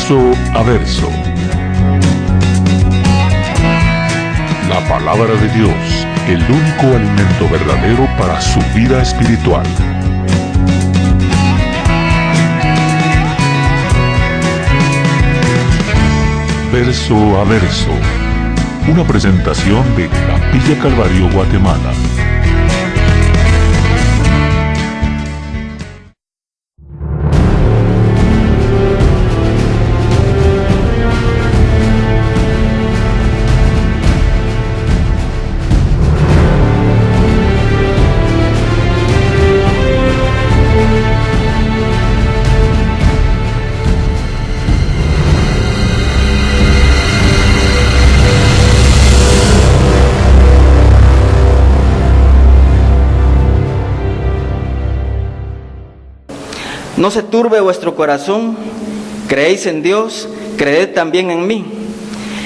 Verso a verso. La palabra de Dios, el único alimento verdadero para su vida espiritual. Verso a verso. Una presentación de Capilla Calvario, Guatemala. No se turbe vuestro corazón, creéis en Dios, creed también en mí.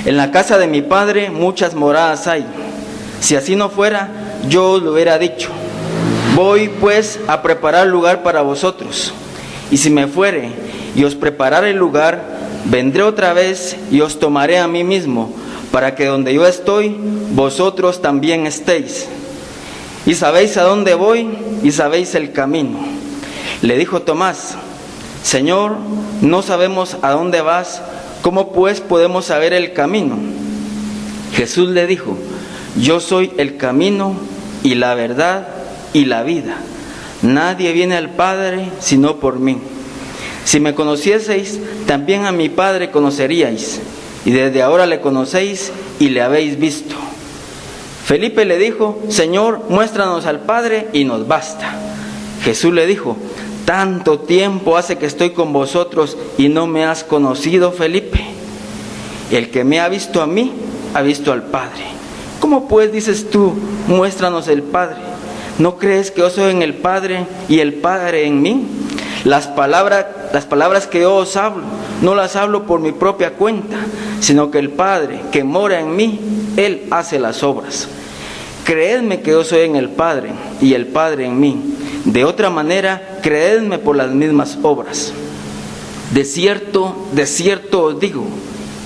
En la casa de mi Padre muchas moradas hay. Si así no fuera, yo os lo hubiera dicho. Voy pues a preparar lugar para vosotros. Y si me fuere y os preparare el lugar, vendré otra vez y os tomaré a mí mismo, para que donde yo estoy, vosotros también estéis. Y sabéis a dónde voy y sabéis el camino. Le dijo Tomás: Señor, no sabemos a dónde vas, ¿cómo pues podemos saber el camino? Jesús le dijo: Yo soy el camino y la verdad y la vida. Nadie viene al Padre sino por mí. Si me conocieseis, también a mi Padre conoceríais, y desde ahora le conocéis y le habéis visto. Felipe le dijo: Señor, muéstranos al Padre y nos basta. Jesús le dijo: Tanto tiempo hace que estoy con vosotros y no me has conocido, Felipe. El que me ha visto a mí, ha visto al Padre. ¿Cómo pues dices tú, muéstranos el Padre? ¿No crees que yo soy en el Padre y el Padre en mí? Las palabras que yo os hablo, no las hablo por mi propia cuenta, sino que el Padre que mora en mí, Él hace las obras. Creedme que yo soy en el Padre y el Padre en mí. De otra manera, creedme por las mismas obras. De cierto os digo,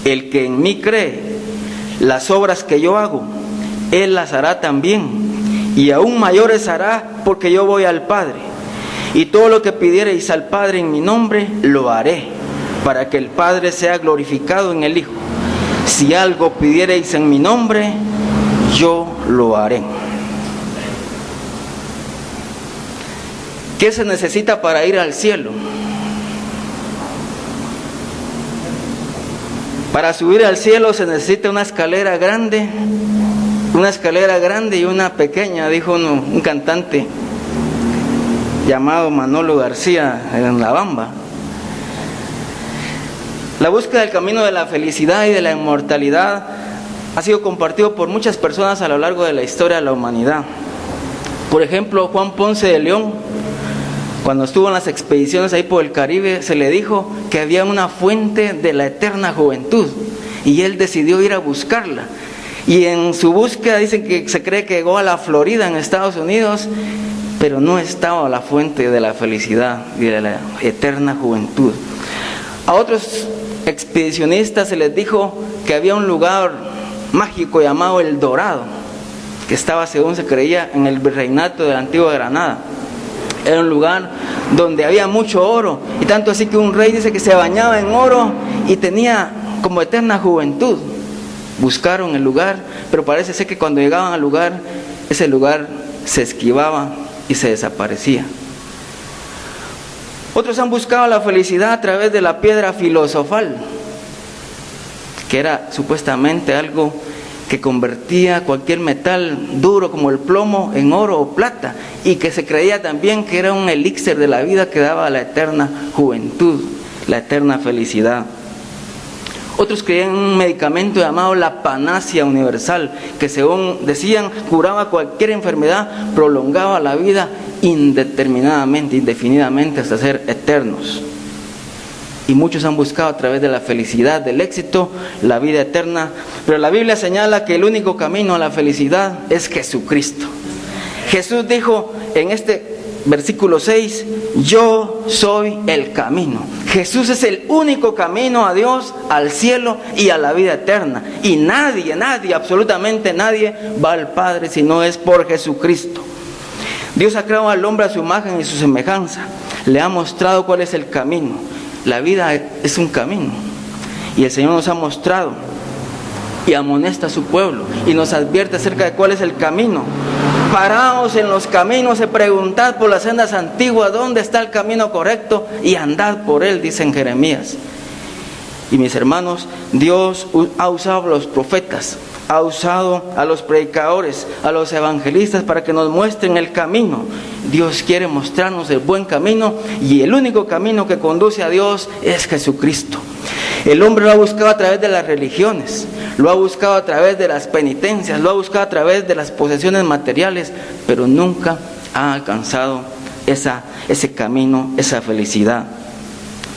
el que en mí cree, las obras que yo hago, él las hará también, y aún mayores hará, porque yo voy al Padre. Y todo lo que pidiereis al Padre en mi nombre, lo haré, para que el Padre sea glorificado en el Hijo. Si algo pidiereis en mi nombre, yo lo haré. ¿Qué se necesita para ir al cielo? Para subir al cielo se necesita una escalera grande y una pequeña, dijo un cantante llamado Manolo García en La Bamba. La búsqueda del camino de la felicidad y de la inmortalidad ha sido compartido por muchas personas a lo largo de la historia de la humanidad. Por ejemplo, Juan Ponce de León, cuando estuvo en las expediciones ahí por el Caribe, se le dijo que había una fuente de la eterna juventud y él decidió ir a buscarla. Y en su búsqueda dicen que se cree que llegó a la Florida en Estados Unidos, pero no estaba la fuente de la felicidad y de la eterna juventud. A otros expedicionistas se les dijo que había un lugar mágico llamado El Dorado, que estaba, según se creía, en el virreinato de la antigua Granada. Era un lugar donde había mucho oro, y tanto así que un rey dice que se bañaba en oro y tenía como eterna juventud. Buscaron el lugar, pero parece ser que cuando llegaban al lugar, ese lugar se esquivaba y se desaparecía. Otros han buscado la felicidad a través de la piedra filosofal, que era supuestamente algo que convertía cualquier metal duro como el plomo en oro o plata, y que se creía también que era un elixir de la vida que daba la eterna juventud, la eterna felicidad. Otros creían en un medicamento llamado la panacea universal, que según decían curaba cualquier enfermedad, prolongaba la vida indeterminadamente, indefinidamente, hasta ser eternos. Y muchos han buscado a través de la felicidad, del éxito, la vida eterna. Pero la Biblia señala que el único camino a la felicidad es Jesucristo. Jesús dijo en este versículo 6, yo soy el camino. Jesús es el único camino a Dios, al cielo y a la vida eterna. Y nadie, absolutamente nadie va al Padre si no es por Jesucristo. Dios ha creado al hombre a su imagen y su semejanza. Le ha mostrado cuál es el camino. La vida es un camino. Y el Señor nos ha mostrado y amonesta a su pueblo y nos advierte acerca de cuál es el camino. Paraos en los caminos y preguntad por las sendas antiguas dónde está el camino correcto y andad por él, dice en Jeremías. Y mis hermanos, Dios ha usado a los profetas, ha usado a los predicadores, a los evangelistas para que nos muestren el camino. Dios quiere mostrarnos el buen camino y el único camino que conduce a Dios es Jesucristo. El hombre lo ha buscado a través de las religiones, lo ha buscado a través de las penitencias, lo ha buscado a través de las posesiones materiales, pero nunca ha alcanzado ese camino, esa felicidad.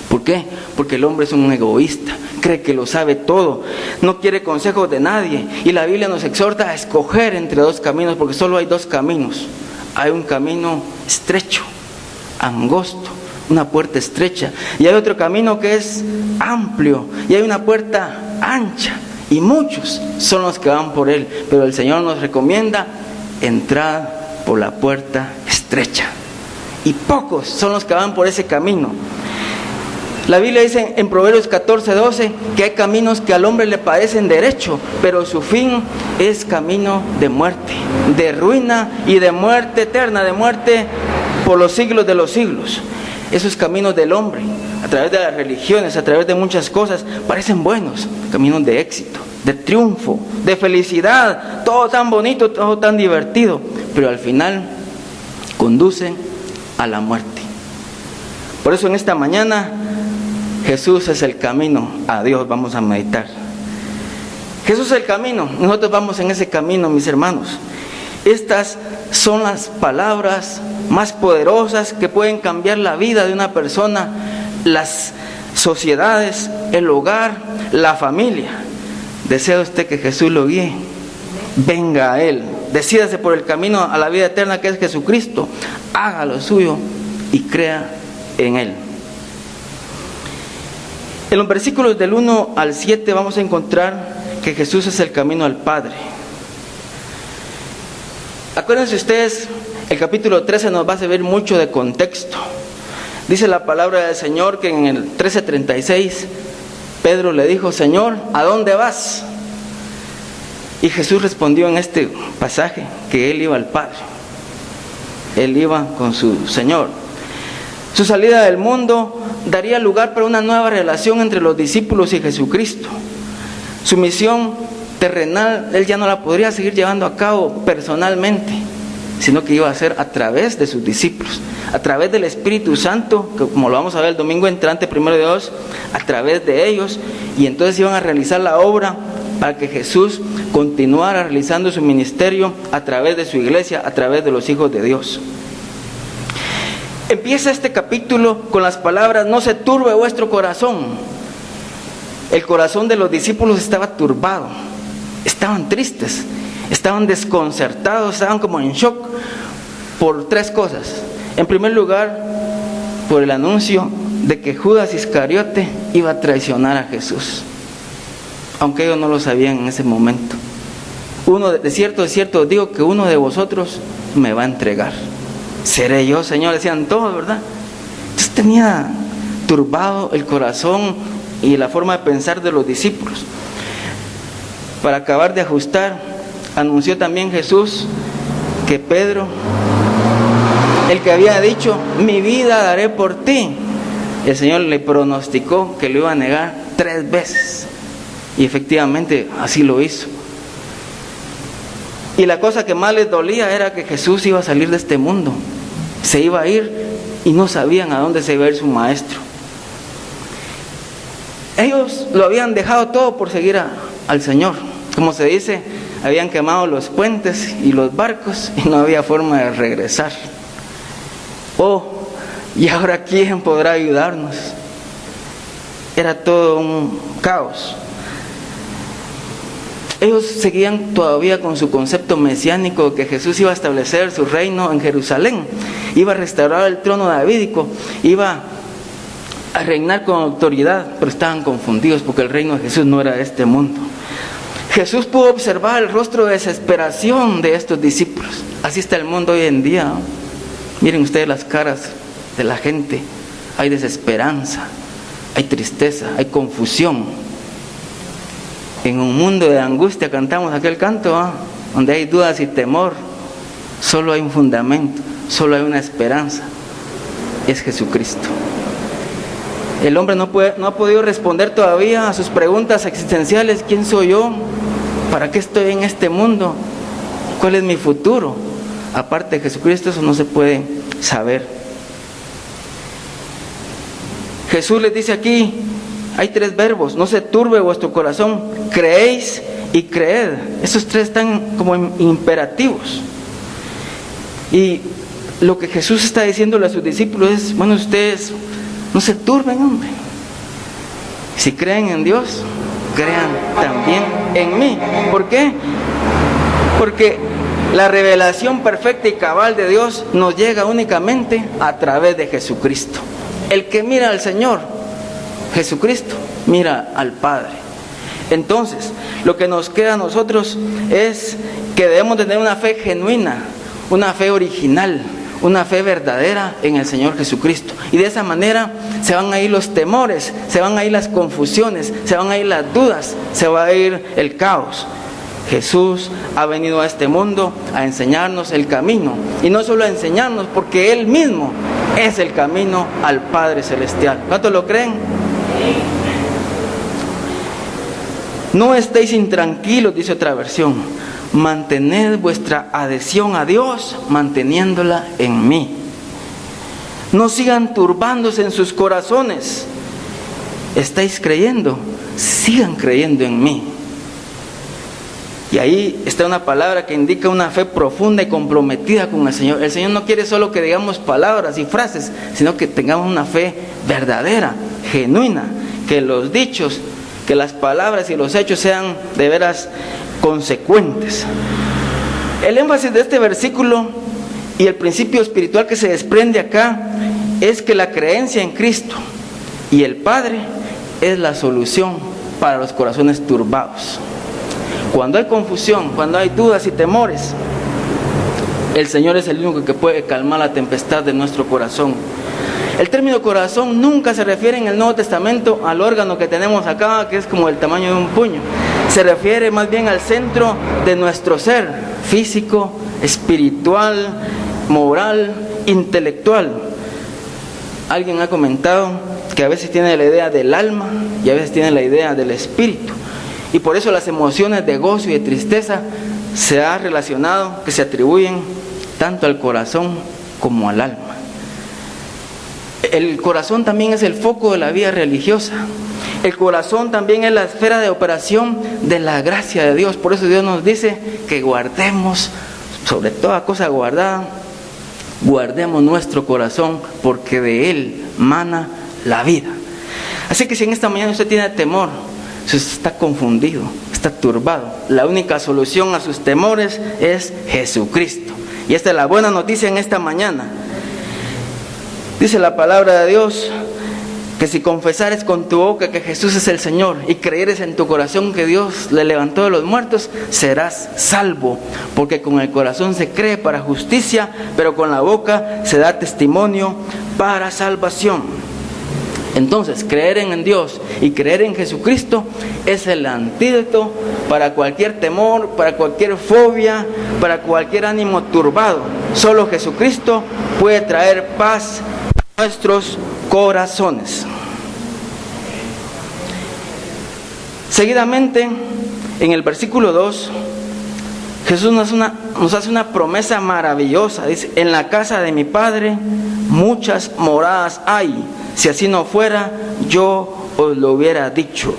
¿Por qué? Porque el hombre es un egoísta, cree que lo sabe todo, no quiere consejos de nadie. Y la Biblia nos exhorta a escoger entre dos caminos, porque solo hay dos caminos. Hay un camino estrecho, angosto, una puerta estrecha, y hay otro camino que es amplio, y hay una puerta ancha, y muchos son los que van por él. Pero el Señor nos recomienda entrar por la puerta estrecha, y pocos son los que van por ese camino. La Biblia dice en Proverbios 14:12 que hay caminos que al hombre le parecen derecho, pero su fin es camino de muerte, de ruina y de muerte eterna, de muerte por los siglos de los siglos. Esos caminos del hombre, a través de las religiones, a través de muchas cosas, parecen buenos, caminos de éxito, de triunfo, de felicidad, todo tan bonito, todo tan divertido, pero al final conducen a la muerte. Por eso en esta mañana, Jesús es el camino a Dios, vamos a meditar. Jesús es el camino, nosotros vamos en ese camino, mis hermanos. Estas son las palabras más poderosas que pueden cambiar la vida de una persona, las sociedades, el hogar, la familia. ¿Desea usted que Jesús lo guíe? Venga a Él, decídase por el camino a la vida eterna que es Jesucristo, haga lo suyo y crea en Él. En los versículos del 1 al 7 vamos a encontrar que Jesús es el camino al Padre. Acuérdense ustedes, el capítulo 13 nos va a servir mucho de contexto. Dice la palabra del Señor que en el 13:36 Pedro le dijo: Señor, ¿a dónde vas? Y Jesús respondió en este pasaje que Él iba al Padre. Él iba con su Señor. Su salida del mundo daría lugar para una nueva relación entre los discípulos y Jesucristo. Su misión terrenal, Él ya no la podría seguir llevando a cabo personalmente, sino que iba a ser a través de sus discípulos, a través del Espíritu Santo, que como lo vamos a ver el domingo entrante, 1 de Dios, a través de ellos, y entonces iban a realizar la obra para que Jesús continuara realizando su ministerio a través de su iglesia, a través de los hijos de Dios. Empieza este capítulo con las palabras: no se turbe vuestro corazón. El corazón de los discípulos estaba turbado, estaban tristes, estaban desconcertados, estaban como en shock por tres cosas. En primer lugar, por el anuncio de que Judas Iscariote iba a traicionar a Jesús, aunque ellos no lo sabían en ese momento. De cierto os digo que uno de vosotros me va a entregar. ¿Seré yo, Señor? Decían todos, ¿verdad? Entonces tenía turbado el corazón y la forma de pensar de los discípulos. Para acabar de ajustar, anunció también Jesús que Pedro, el que había dicho: mi vida daré por ti, el Señor le pronosticó que lo iba a negar 3 veces. Y efectivamente así lo hizo. Y la cosa que más les dolía era que Jesús iba a salir de este mundo, se iba a ir, y no sabían a dónde se iba a ir su maestro. Ellos lo habían dejado todo por seguir al Señor. Como se dice, habían quemado los puentes y los barcos y no había forma de regresar. ¿Y ahora quién podrá ayudarnos? Era todo un caos. Ellos seguían todavía con su concepto mesiánico, que Jesús iba a establecer su reino en Jerusalén, iba a restaurar el trono davídico, iba a reinar con autoridad, pero estaban confundidos porque el reino de Jesús no era de este mundo. Jesús pudo observar el rostro de desesperación de estos discípulos. Así está el mundo hoy en día, ¿no? Miren ustedes las caras de la gente. Hay desesperanza, hay tristeza, hay confusión. En un mundo de angustia cantamos aquel canto, ¿no? Donde hay dudas y temor. Solo hay un fundamento, solo hay una esperanza. Es Jesucristo. El hombre no ha podido responder todavía a sus preguntas existenciales. ¿Quién soy yo? ¿Para qué estoy en este mundo? ¿Cuál es mi futuro? Aparte de Jesucristo, eso no se puede saber. Jesús les dice aquí, hay 3 verbos: no se turbe vuestro corazón, creéis y creed. Esos 3 están como imperativos. Y lo que Jesús está diciéndole a sus discípulos es, bueno, ustedes no se turben, hombre. Si creen en Dios, crean también en mí. ¿Por qué? Porque la revelación perfecta y cabal de Dios nos llega únicamente a través de Jesucristo. El que mira al Señor, Jesucristo, mira al Padre. Entonces, lo que nos queda a nosotros es que debemos tener una fe genuina, una fe original, una fe verdadera en el Señor Jesucristo. Y de esa manera se van a ir los temores, se van a ir las confusiones, se van a ir las dudas, se va a ir el caos. Jesús ha venido a este mundo a enseñarnos el camino. Y no solo a enseñarnos, porque Él mismo es el camino al Padre Celestial. ¿Cuántos lo creen? No estéis intranquilos, dice otra versión. Mantened vuestra adhesión a Dios, manteniéndola en mí. No sigan turbándose en sus corazones. ¿Estáis creyendo? Sigan creyendo en mí. Y ahí está una palabra que indica una fe profunda y comprometida con el Señor. El Señor no quiere solo que digamos palabras y frases, sino que tengamos una fe verdadera, genuina, que los dichos, que las palabras y los hechos sean de veras consecuentes. El énfasis de este versículo y el principio espiritual que se desprende acá es que la creencia en Cristo y el Padre es la solución para los corazones turbados. Cuando hay confusión, cuando hay dudas y temores, el Señor es el único que puede calmar la tempestad de nuestro corazón. El término corazón nunca se refiere en el Nuevo Testamento al órgano que tenemos acá, que es como el tamaño de un puño. Se refiere más bien al centro de nuestro ser, físico, espiritual, moral, intelectual. Alguien ha comentado que a veces tiene la idea del alma y a veces tiene la idea del espíritu. Y por eso las emociones de gozo y de tristeza se ha relacionado, que se atribuyen tanto al corazón como al alma. El corazón también es el foco de la vida religiosa. El corazón también es la esfera de operación de la gracia de Dios. Por eso Dios nos dice que guardemos, sobre toda cosa guardada, guardemos nuestro corazón, porque de él mana la vida. Así que si en esta mañana usted tiene temor, si usted está confundido, está turbado, la única solución a sus temores es Jesucristo. Y esta es la buena noticia en esta mañana. Dice la palabra de Dios que si confesares con tu boca que Jesús es el Señor y creyeres en tu corazón que Dios le levantó de los muertos, serás salvo. Porque con el corazón se cree para justicia, pero con la boca se da testimonio para salvación. Entonces, creer en Dios y creer en Jesucristo es el antídoto para cualquier temor, para cualquier fobia, para cualquier ánimo turbado. Solo Jesucristo puede traer paz a nuestros corazones. Seguidamente, en el versículo 2, Jesús nos hace una promesa maravillosa. Dice: en la casa de mi Padre muchas moradas hay. Si así no fuera, yo os lo hubiera dicho.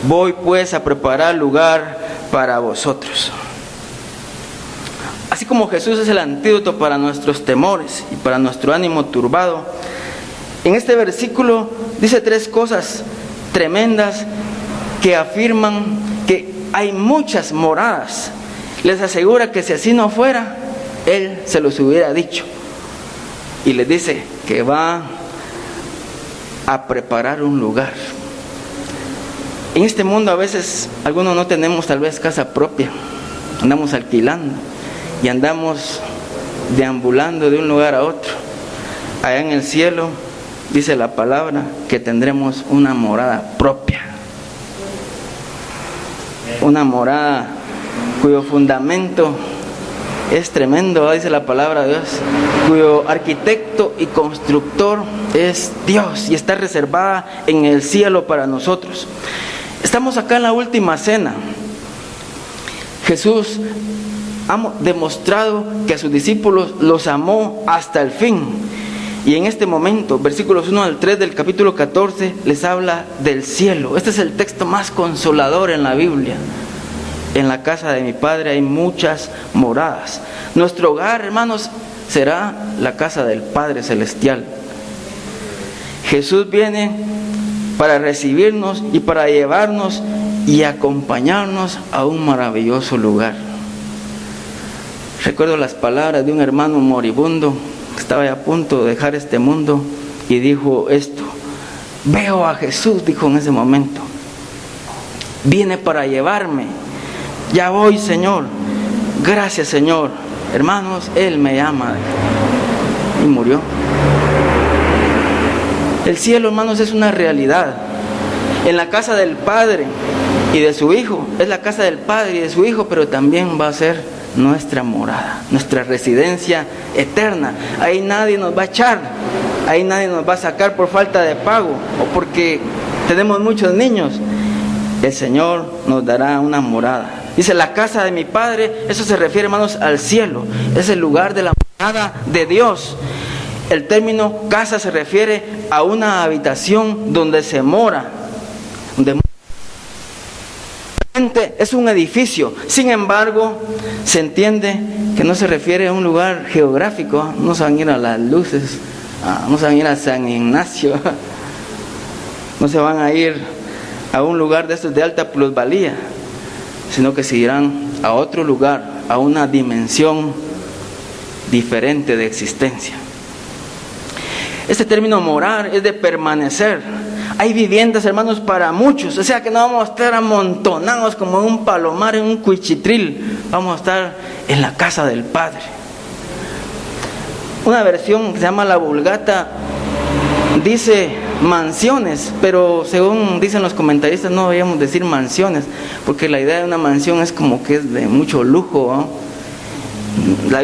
Voy pues a preparar lugar para vosotros. Así como Jesús es el antídoto para nuestros temores y para nuestro ánimo turbado, en este versículo dice 3 cosas tremendas que afirman que hay muchas moradas. Les asegura que si así no fuera, Él se los hubiera dicho. Y les dice que va a preparar un lugar. En este mundo a veces algunos no tenemos tal vez casa propia, andamos alquilando y andamos deambulando de un lugar a otro. Allá en el cielo dice la palabra que tendremos una morada propia, una morada cuyo fundamento es tremendo, dice la palabra de Dios, cuyo arquitecto y constructor es Dios y está reservada en el cielo para nosotros. Estamos acá en la última cena. Jesús ha demostrado que a sus discípulos los amó hasta el fin. Y en este momento, versículos 1 al 3 del capítulo 14, les habla del cielo. Este es el texto más consolador en la Biblia. En la casa de mi Padre hay muchas moradas. Nuestro hogar, hermanos, será la casa del Padre Celestial. Jesús viene para recibirnos y para llevarnos y acompañarnos a un maravilloso lugar. Recuerdo las palabras de un hermano moribundo que estaba a punto de dejar este mundo y dijo esto: veo a Jesús, dijo en ese momento, viene para llevarme, ya voy, Señor, gracias, Señor, hermanos, Él me llama, y murió. El cielo, hermanos, es una realidad. En la casa del Padre y de su Hijo, es la casa del Padre y de su Hijo, pero también va a ser nuestra morada, nuestra residencia eterna. Ahí nadie nos va a echar, ahí nadie nos va a sacar por falta de pago o porque tenemos muchos niños. El Señor nos dará una morada. Dice la casa de mi Padre, eso se refiere, hermanos, al cielo, es el lugar de la morada de Dios. El término casa se refiere a una habitación donde se mora, es un edificio. Sin embargo, se entiende que no se refiere a un lugar geográfico. No se van a ir a las luces, no se van a ir a San Ignacio, no se van a ir a un lugar de estos de alta plusvalía, sino que se irán a otro lugar, a una dimensión diferente de existencia. Este término morar es de permanecer. Hay viviendas, hermanos, para muchos, o sea que no vamos a estar amontonados como en un palomar, en un cuchitril, vamos a estar en la casa del Padre. Una versión que se llama la Vulgata dice mansiones, pero según dicen los comentaristas no deberíamos decir mansiones, porque la idea de una mansión es como que es de mucho lujo, ¿no?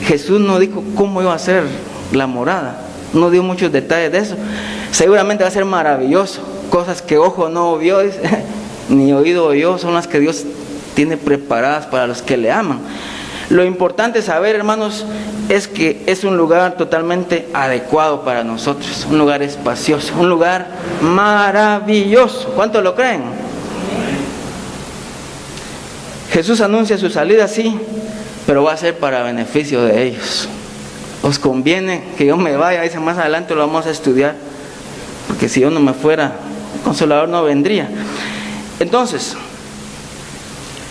Jesús no dijo cómo iba a ser la morada, no dio muchos detalles de eso. Seguramente va a ser maravilloso, cosas que ojo no vio ni oído oyó, son las que Dios tiene preparadas para los que le aman. Lo importante saber, hermanos, es que es un lugar totalmente adecuado para nosotros, un lugar espacioso, un lugar maravilloso. ¿Cuántos lo creen? Jesús anuncia su salida, sí, pero va a ser para beneficio de ellos. Os conviene que yo me vaya, dice, más adelante lo vamos a estudiar, porque si yo no me fuera, el Consolador no vendría. Entonces,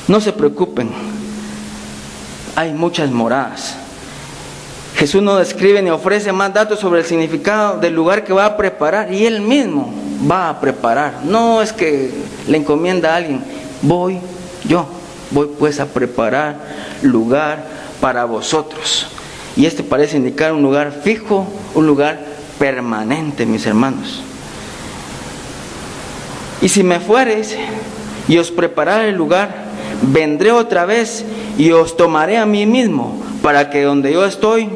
no se preocupen, hay muchas moradas. Jesús no describe ni ofrece más datos sobre el significado del lugar que va a preparar, y Él mismo va a preparar. No es que le encomienda a alguien, voy pues a preparar lugar para vosotros. Y este parece indicar un lugar fijo, un lugar permanente, mis hermanos. Y si me fuereis y os preparare el lugar, vendré otra vez y os tomaré a mí mismo, para que donde yo estoy,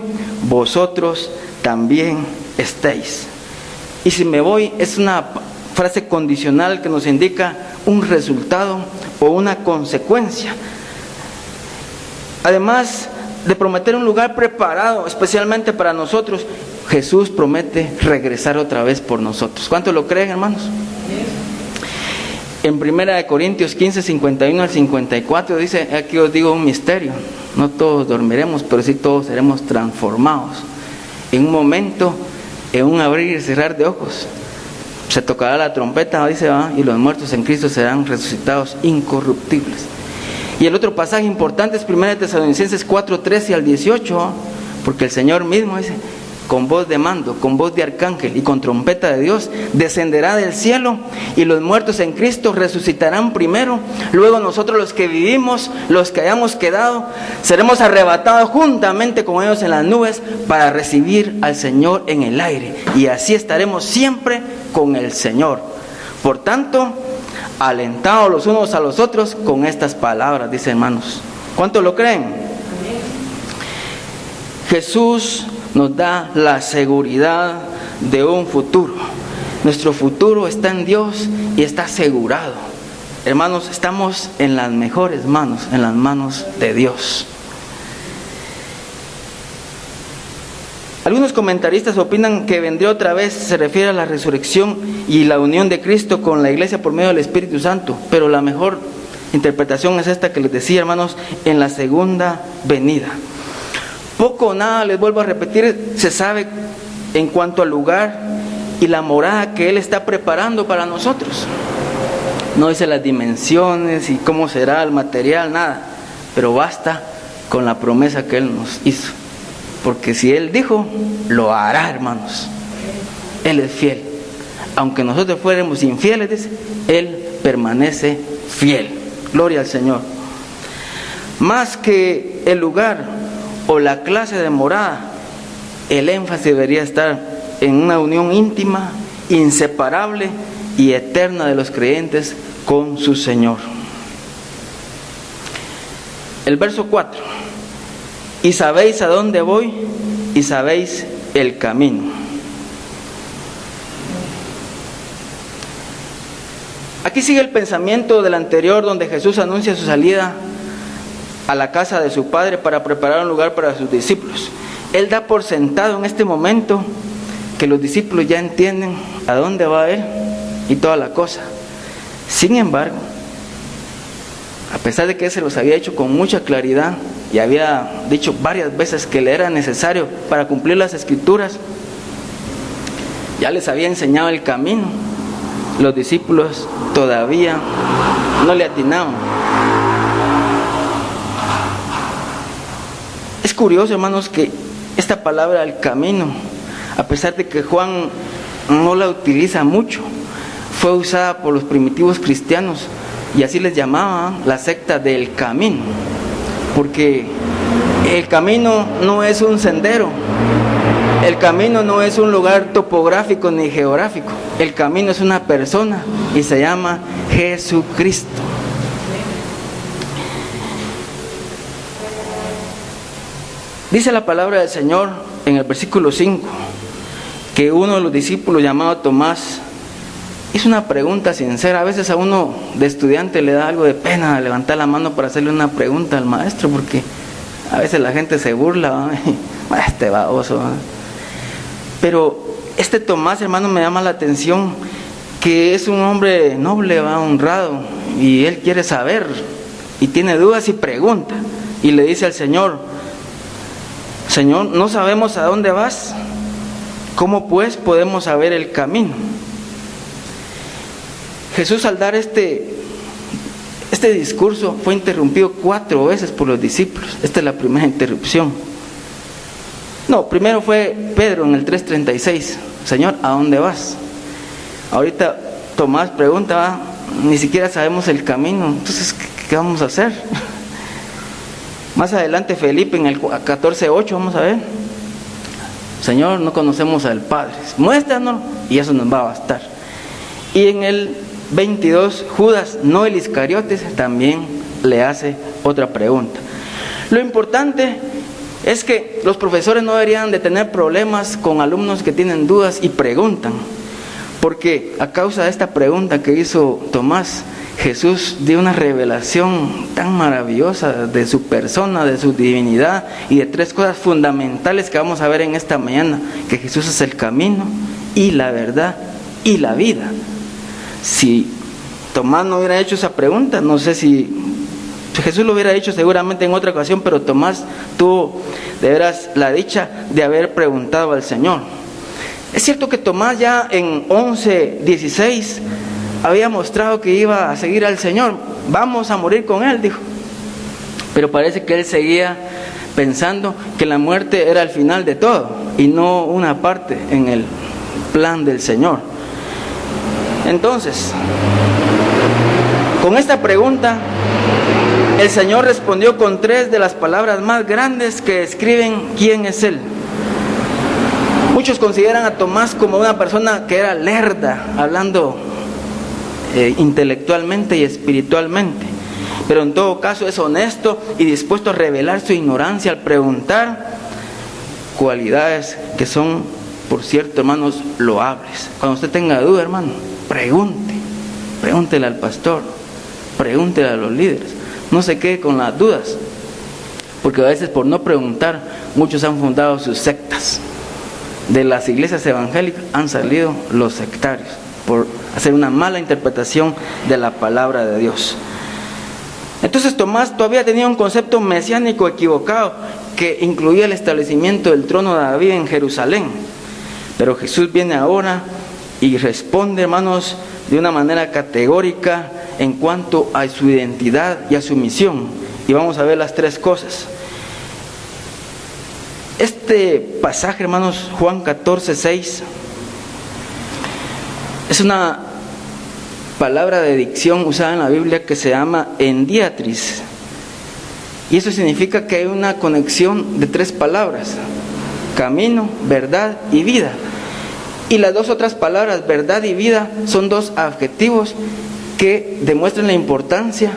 vosotros también estéis. Y si me voy, es una frase condicional que nos indica un resultado o una consecuencia. Además de prometer un lugar preparado especialmente para nosotros, Jesús promete regresar otra vez por nosotros. ¿Cuántos lo creen, hermanos? En 1 Corintios 15, 51 al 54 dice, aquí os digo un misterio, no todos dormiremos, pero sí todos seremos transformados. En un momento, en un abrir y cerrar de ojos, se tocará la trompeta, dice, y los muertos en Cristo serán resucitados incorruptibles. Y el otro pasaje importante es 1 Tesalonicenses 4, 13 al 18, porque el Señor mismo dice, con voz de mando, con voz de arcángel y con trompeta de Dios, descenderá del cielo, y los muertos en Cristo resucitarán primero. Luego nosotros, los que vivimos, los que hayamos quedado, seremos arrebatados juntamente con ellos en las nubes para recibir al Señor en el aire, y así estaremos siempre con el Señor. Por tanto, alentados los unos a los otros con estas palabras, dice, hermanos. ¿Cuántos lo creen? Jesús nos da la seguridad de un futuro. Nuestro futuro está en Dios y está asegurado. Hermanos, estamos en las mejores manos, en las manos de Dios. Algunos comentaristas opinan que vendría otra vez, se refiere a la resurrección y la unión de Cristo con la iglesia por medio del Espíritu Santo, pero la mejor interpretación es esta que les decía, hermanos, en la segunda venida. Poco o nada, les vuelvo a repetir, se sabe en cuanto al lugar y la morada que Él está preparando para nosotros. No dice las dimensiones y cómo será el material, nada, pero basta con la promesa que Él nos hizo. Porque si Él dijo, lo hará, hermanos. Él es fiel. Aunque nosotros fuéramos infieles, dice, Él permanece fiel. Gloria al Señor. Más que el lugar o la clase de morada, el énfasis debería estar en una unión íntima, inseparable y eterna de los creyentes con su Señor. El verso 4. Y sabéis a dónde voy, y sabéis el camino. Aquí sigue el pensamiento del anterior, donde Jesús anuncia su salida a la casa de su Padre para preparar un lugar para sus discípulos. Él da por sentado en este momento que los discípulos ya entienden a dónde va Él y toda la cosa. Sin embargo, a pesar de que Él se los había hecho con mucha claridad y había dicho varias veces que le era necesario para cumplir las Escrituras, ya les había enseñado el camino, los discípulos todavía no le atinaban. Es curioso, hermanos, que esta palabra, el camino, a pesar de que Juan no la utiliza mucho, fue usada por los primitivos cristianos, y así les llamaban la secta del camino, porque el camino no es un sendero, el camino no es un lugar topográfico ni geográfico, el camino es una persona y se llama Jesucristo. Dice la palabra del Señor en el versículo 5 que uno de los discípulos llamado Tomás hizo una pregunta sincera. A veces a uno de estudiante le da algo de pena levantar la mano para hacerle una pregunta al maestro, porque a veces la gente se burla, este baboso. Pero este Tomás, hermano, me llama la atención que es un hombre noble, honrado, y él quiere saber y tiene dudas y pregunta, y le dice al Señor: Señor, no sabemos a dónde vas, ¿cómo pues podemos saber el camino? Jesús, al dar este discurso, fue interrumpido 4 veces por los discípulos. Esta es la primera interrupción. No, primero fue Pedro en el 3:36, Señor, ¿a dónde vas? Ahorita Tomás pregunta, ni siquiera sabemos el camino, entonces, ¿qué vamos a hacer? Más adelante Felipe en el 14:8, vamos a ver, Señor, no conocemos al Padre, muéstranos y eso nos va a bastar. Y en el 22, Judas, no el Iscariotes, también le hace otra pregunta. Lo importante es que los profesores no deberían de tener problemas con alumnos que tienen dudas y preguntan, porque a causa de esta pregunta que hizo Tomás, Jesús dio una revelación tan maravillosa de su persona, de su divinidad y de 3 cosas fundamentales que vamos a ver en esta mañana: que Jesús es el camino y la verdad y la vida. Si Tomás no hubiera hecho esa pregunta, no sé si Jesús lo hubiera hecho seguramente en otra ocasión, pero Tomás tuvo de veras la dicha de haber preguntado al Señor. Es cierto que Tomás ya en 11:16 había mostrado que iba a seguir al Señor. Vamos a morir con Él, dijo. Pero parece que él seguía pensando que la muerte era el final de todo. y no una parte en el plan del Señor. Entonces, con esta pregunta, el Señor respondió con 3 de las palabras más grandes que describen quién es Él. Muchos consideran a Tomás como una persona que era lerda, hablando intelectualmente y espiritualmente, pero en todo caso es honesto y dispuesto a revelar su ignorancia al preguntar, cualidades que son, por cierto, hermanos, loables. Cuando usted tenga duda, hermano, pregúntele al pastor, pregúntele a los líderes, no se quede con las dudas, porque a veces por no preguntar muchos han fundado sus sectas. De las iglesias evangélicas han salido los sectarios por hacer una mala interpretación de la palabra de Dios. Entonces Tomás todavía tenía un concepto mesiánico equivocado que incluía el establecimiento del trono de David en Jerusalén. Pero Jesús viene ahora y responde, hermanos, de una manera categórica en cuanto a su identidad y a su misión. Y vamos a ver las 3 cosas. Este pasaje, hermanos, Juan 14:6, es una palabra de dicción usada en la Biblia que se llama endiatris. Y eso significa que hay una conexión de 3 palabras: camino, verdad y vida. Y las 2 otras palabras, verdad y vida, son 2 adjetivos que demuestran la importancia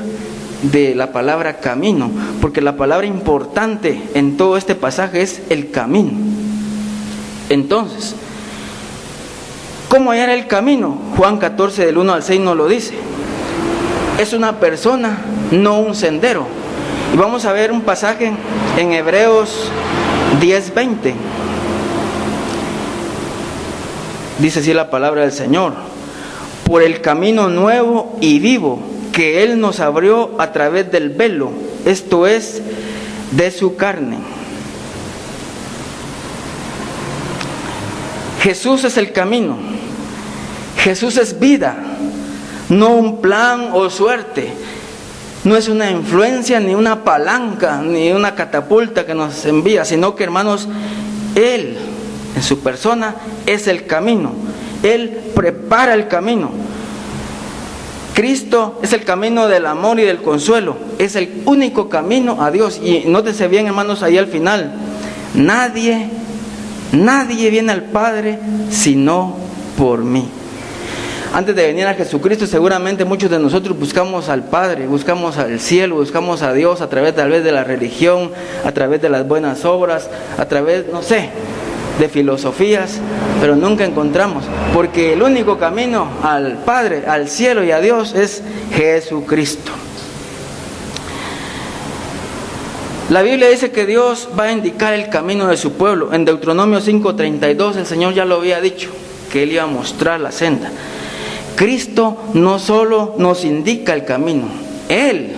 de la palabra camino, porque la palabra importante en todo este pasaje es el camino. Entonces, ¿cómo hallar el camino? Juan 14 del 1 al 6 nos lo dice. Es una persona, no un sendero. Y vamos a ver un pasaje en Hebreos 10:20. Dice así la palabra del Señor: por el camino nuevo y vivo que Él nos abrió a través del velo, esto es, de su carne. Jesús es el camino. Jesús es vida, no un plan o suerte. No es una influencia, ni una palanca, ni una catapulta que nos envía, sino que, hermanos, Él, en su persona, es el camino. Él prepara el camino. Cristo es el camino del amor y del consuelo. Es el único camino a Dios. Y nótense bien, hermanos, ahí al final: nadie viene al Padre sino por mí. Antes de venir a Jesucristo, seguramente muchos de nosotros buscamos al Padre, buscamos al cielo, buscamos a Dios a través tal vez de la religión, a través de las buenas obras, a través, no sé, de filosofías, pero nunca encontramos, porque el único camino al Padre, al cielo y a Dios es Jesucristo. La Biblia dice que Dios va a indicar el camino de su pueblo. En Deuteronomio 5:32 el Señor ya lo había dicho, que Él iba a mostrar la senda. Cristo no solo nos indica el camino, Él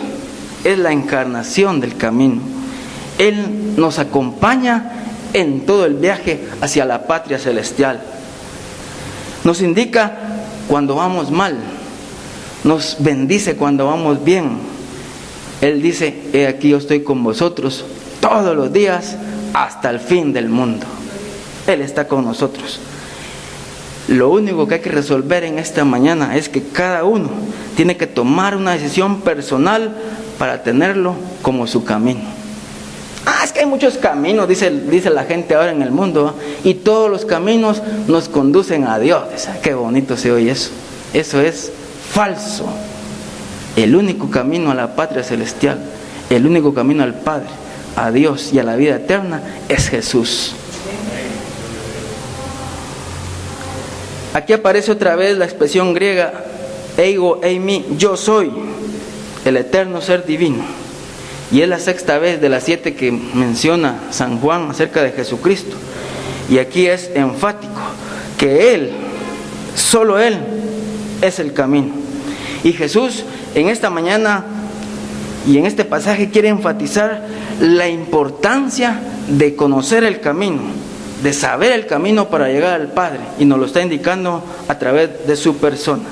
es la encarnación del camino. Él nos acompaña en todo el viaje hacia la patria celestial. Nos indica cuando vamos mal, nos bendice cuando vamos bien. Él dice: he aquí yo estoy con vosotros todos los días hasta el fin del mundo. Él está con nosotros. Lo único que hay que resolver en esta mañana es que cada uno tiene que tomar una decisión personal para tenerlo como su camino. Es que hay muchos caminos, dice la gente ahora en el mundo, y todos los caminos nos conducen a Dios. Qué bonito se oye eso. Eso es falso. El único camino a la patria celestial, el único camino al Padre, a Dios y a la vida eterna es Jesús. Aquí aparece otra vez la expresión griega ego eimi, yo soy el eterno ser divino. Y es la 6ª vez de las 7 que menciona San Juan acerca de Jesucristo. Y aquí es enfático que Él, solo Él, es el camino. Y Jesús en esta mañana y en este pasaje quiere enfatizar la importancia de conocer el camino, de saber el camino para llegar al Padre. Y nos lo está indicando a través de su persona.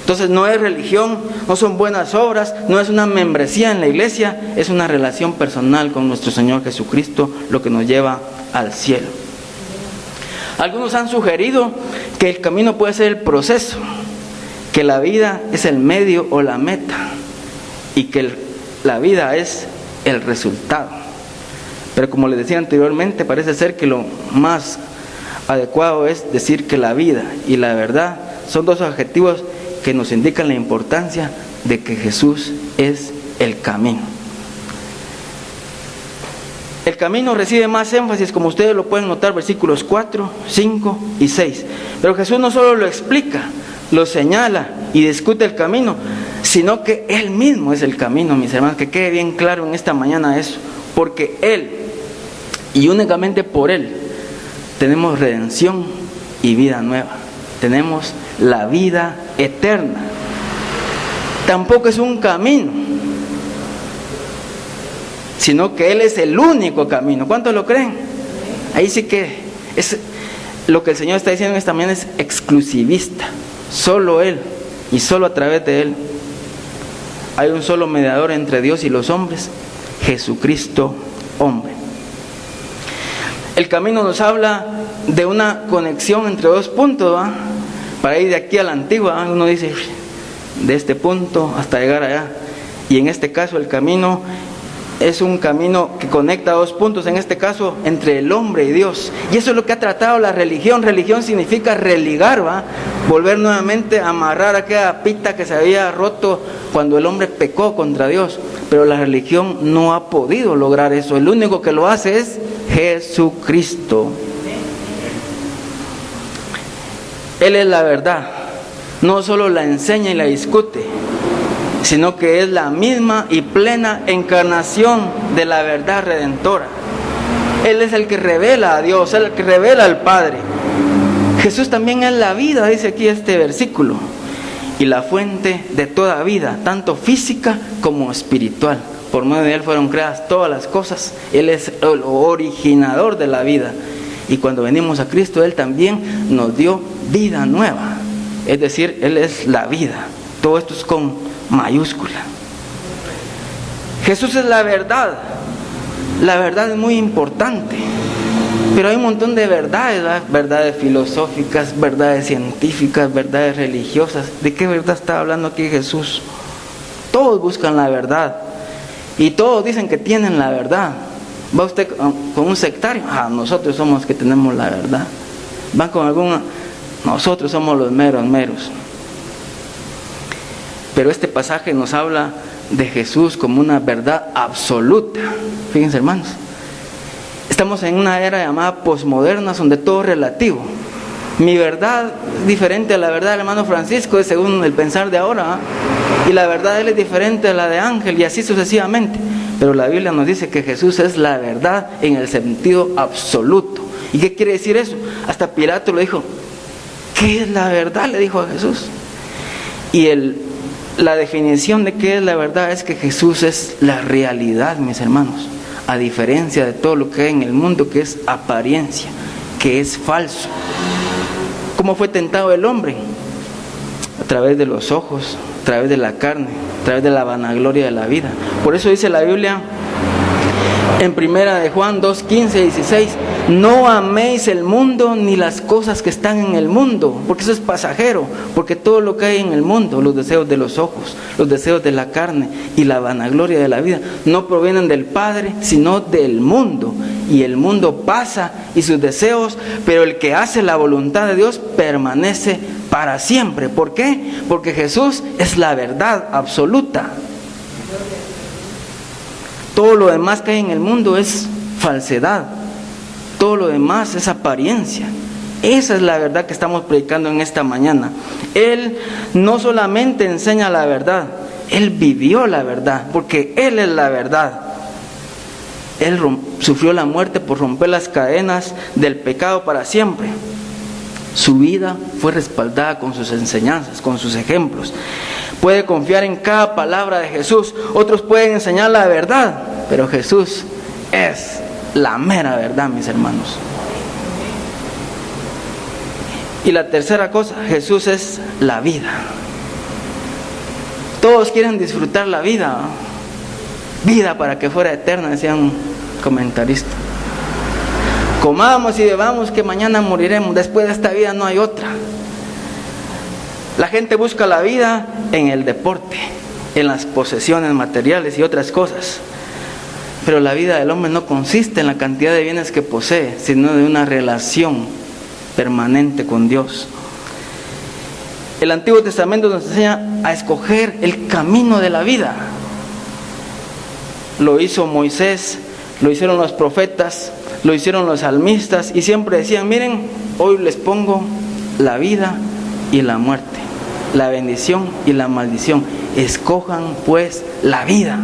Entonces no es religión, no son buenas obras, no es una membresía en la iglesia, es una relación personal con nuestro Señor Jesucristo lo que nos lleva al cielo. Algunos han sugerido que el camino puede ser el proceso, que la vida es el medio o la meta y que la vida es el resultado. Pero como les decía anteriormente, parece ser que lo más adecuado es decir que la vida y la verdad son dos adjetivos que nos indican la importancia de que Jesús es el camino. El camino recibe más énfasis, como ustedes lo pueden notar, versículos 4, 5 y 6. Pero Jesús no solo lo explica, lo señala y discute el camino, sino que Él mismo es el camino, mis hermanos. Que quede bien claro en esta mañana eso, porque Él, y únicamente por Él, tenemos redención y vida nueva. Tenemos la vida eterna. Tampoco es un camino, sino que Él es el único camino. ¿Cuántos lo creen? Ahí sí que es lo que el Señor está diciendo esta mañana, es exclusivista. Solo Él y solo a través de Él. Hay un solo mediador entre Dios y los hombres, Jesucristo, hombre. El camino nos habla de una conexión entre dos puntos, ¿va? Para ir de aquí a la antigua, ¿va? Uno dice de este punto hasta llegar allá. Y en este caso el camino es un camino que conecta dos puntos, en este caso entre el hombre y Dios. Y eso es lo que ha tratado la religión. Religión significa religar, ¿va? Volver nuevamente a amarrar aquella pita que se había roto cuando el hombre pecó contra Dios. Pero la religión no ha podido lograr eso. El único que lo hace es Jesucristo. Él es la verdad. No solo la enseña y la discute, sino que es la misma y plena encarnación de la verdad redentora. Él es el que revela a Dios, el que revela al Padre. Jesús también es la vida, dice aquí este versículo, y la fuente de toda vida, tanto física como espiritual. Por medio de Él fueron creadas todas las cosas. Él es el originador de la vida. Y cuando venimos a Cristo, Él también nos dio vida nueva. Es decir, Él es la vida. Todo esto es con mayúscula. Jesús es la verdad. La verdad es muy importante, pero hay un montón de verdades, ¿verdad? Verdades filosóficas, verdades científicas, verdades religiosas. ¿De qué verdad está hablando aquí Jesús? Todos buscan la verdad y todos dicen que tienen la verdad. ¿Va usted con un sectario? Nosotros somos los que tenemos la verdad. ¿Van con alguna? Nosotros somos los meros. Pero este pasaje nos habla de Jesús como una verdad absoluta. Fíjense, hermanos, estamos en una era llamada posmoderna, donde todo es relativo. Mi verdad es diferente a la verdad del hermano Francisco, es según el pensar de ahora, y la verdad de él es diferente a la de Ángel, y así sucesivamente. Pero la Biblia nos dice que Jesús es la verdad en el sentido absoluto. ¿Y qué quiere decir eso? Hasta Pilato le dijo, ¿qué es la verdad?, le dijo a Jesús. Y la definición de qué es la verdad es que Jesús es la realidad, mis hermanos, a diferencia de todo lo que hay en el mundo, que es apariencia, que es falso. ¿Cómo fue tentado el hombre? A través de los ojos, a través de la carne, a través de la vanagloria de la vida. Por eso dice la Biblia en 1 de Juan 2, 15 y 16, no améis el mundo ni las cosas que están en el mundo, porque eso es pasajero, porque todo lo que hay en el mundo, los deseos de los ojos, los deseos de la carne y la vanagloria de la vida, no provienen del Padre, sino del mundo. Y el mundo pasa y sus deseos, pero el que hace la voluntad de Dios permanece para siempre. ¿Por qué? Porque Jesús es la verdad absoluta. Todo lo demás que hay en el mundo es falsedad. Todo lo demás es apariencia. Esa es la verdad que estamos predicando en esta mañana. Él no solamente enseña la verdad, Él vivió la verdad, porque Él es la verdad. Él sufrió la muerte por romper las cadenas del pecado para siempre. Su vida fue respaldada con sus enseñanzas, con sus ejemplos. Puede confiar en cada palabra de Jesús. Otros pueden enseñar la verdad, pero Jesús es la mera verdad, mis hermanos. Y la tercera cosa, Jesús es la vida. Todos quieren disfrutar la vida, ¿no? Vida para que fuera eterna, decía un comentarista. Comamos y bebamos que mañana moriremos, después de esta vida no hay otra. La gente busca la vida en el deporte, en las posesiones materiales y otras cosas. Pero la vida del hombre no consiste en la cantidad de bienes que posee, sino de una relación permanente con Dios. El Antiguo Testamento nos enseña a escoger el camino de la vida. Lo hizo Moisés, lo hicieron los profetas, lo hicieron los salmistas, y siempre decían: miren, hoy les pongo la vida y la muerte, la bendición y la maldición. Escojan pues la vida.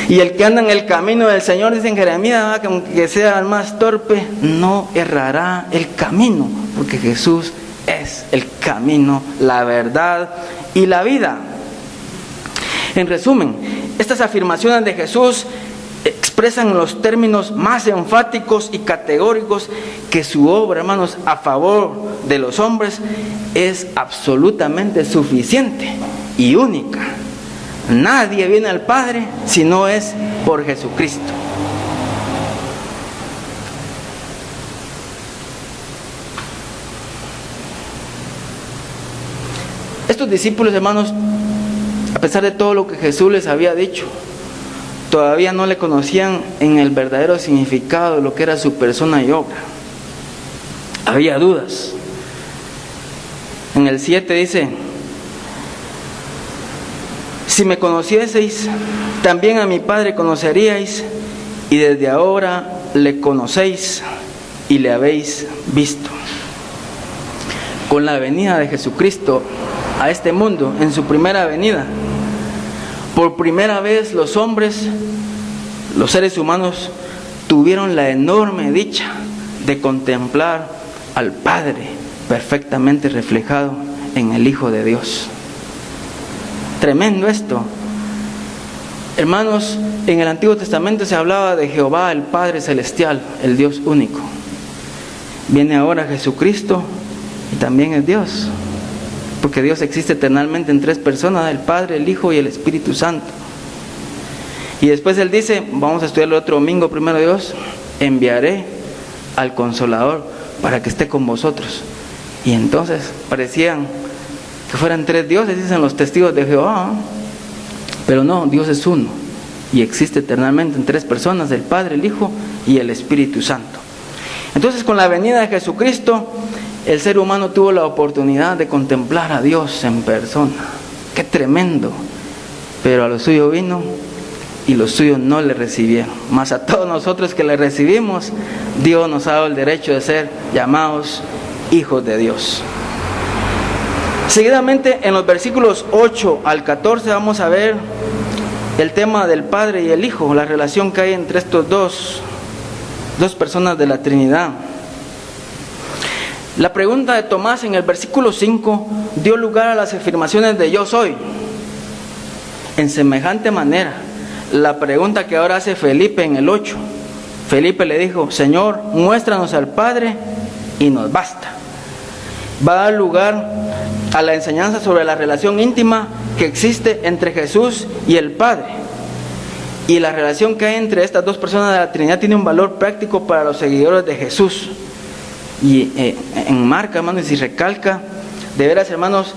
Y el que anda en el camino del Señor, dice en Jeremías, que aunque sea el más torpe, no errará el camino, porque Jesús es el camino, la verdad y la vida. En resumen, estas afirmaciones de Jesús expresan los términos más enfáticos y categóricos que su obra, hermanos, a favor de los hombres es absolutamente suficiente y única. Nadie viene al Padre si no es por Jesucristo. Estos discípulos, hermanos, a pesar de todo lo que Jesús les había dicho, todavía no le conocían en el verdadero significado de lo que era su persona y obra. Había dudas. En el 7 dice: si me conocieseis, también a mi Padre conoceríais, y desde ahora le conocéis y le habéis visto. Con la venida de Jesucristo a este mundo, en su primera venida, por primera vez los hombres, los seres humanos, tuvieron la enorme dicha de contemplar al Padre perfectamente reflejado en el Hijo de Dios. Tremendo esto. Hermanos, en el Antiguo Testamento se hablaba de Jehová, el Padre Celestial, el Dios único. Viene ahora Jesucristo y también es Dios, porque Dios existe eternamente en tres personas: el Padre, el Hijo y el Espíritu Santo. Y después Él dice, vamos a estudiar el otro domingo, primero Dios: enviaré al Consolador para que esté con vosotros. Y entonces parecían que fueran tres dioses, dicen los testigos de Jehová, pero no, Dios es uno y existe eternamente en tres personas: el Padre, el Hijo y el Espíritu Santo. Entonces, con la venida de Jesucristo, el ser humano tuvo la oportunidad de contemplar a Dios en persona. ¡Qué tremendo! Pero a lo suyo vino y los suyos no le recibieron. Mas a todos nosotros que le recibimos, Dios nos ha dado el derecho de ser llamados hijos de Dios. Seguidamente, en los versículos 8 al 14 vamos a ver el tema del Padre y el Hijo, la relación que hay entre estos dos personas de la Trinidad. La pregunta de Tomás en el versículo 5 dio lugar a las afirmaciones de yo soy. En semejante manera, la pregunta que ahora hace Felipe en el 8, Felipe le dijo: Señor, muéstranos al Padre y nos basta. Va a dar lugar a la enseñanza sobre la relación íntima que existe entre Jesús y el Padre. Y la relación que hay entre estas dos personas de la Trinidad tiene un valor práctico para los seguidores de Jesús. Y enmarca, hermanos, y recalca, de veras, hermanos,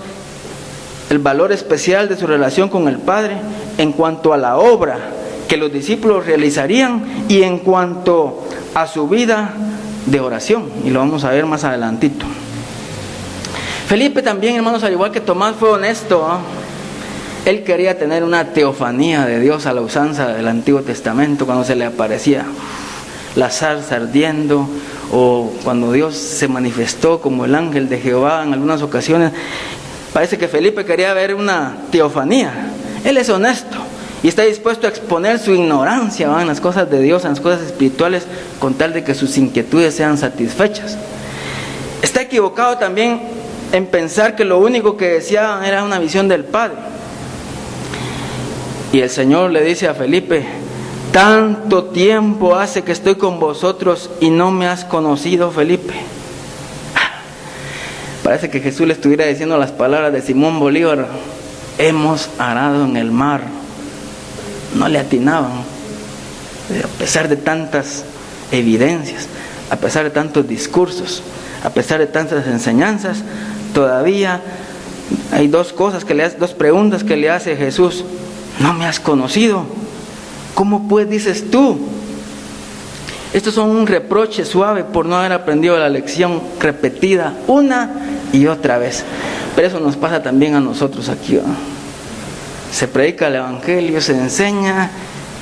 el valor especial de su relación con el Padre en cuanto a la obra que los discípulos realizarían y en cuanto a su vida de oración. Y lo vamos a ver más adelantito. Felipe también, hermanos, al igual que Tomás, fue honesto, ¿eh? Él quería tener una teofanía de Dios a la usanza del Antiguo Testamento, cuando se le aparecía la zarza ardiendo, o cuando Dios se manifestó como el ángel de Jehová en algunas ocasiones. Parece que Felipe quería ver una teofanía. Él es honesto y está dispuesto a exponer su ignorancia, ¿va?, en las cosas de Dios, en las cosas espirituales, con tal de que sus inquietudes sean satisfechas. Está equivocado también en pensar que lo único que deseaban era una visión del Padre. Y el Señor le dice a Felipe: tanto tiempo hace que estoy con vosotros y no me has conocido, Felipe. Parece que Jesús le estuviera diciendo las palabras de Simón Bolívar: hemos arado en el mar. No le atinaban, a pesar de tantas evidencias. a pesar de tantos discursos, a pesar de tantas enseñanzas, todavía hay dos preguntas que le hace Jesús. ¿No me has conocido? ¿Cómo pues dices tú? Estos son un reproche suave por no haber aprendido la lección repetida una y otra vez. Pero eso nos pasa también a nosotros aquí, ¿no? Se predica el Evangelio, se enseña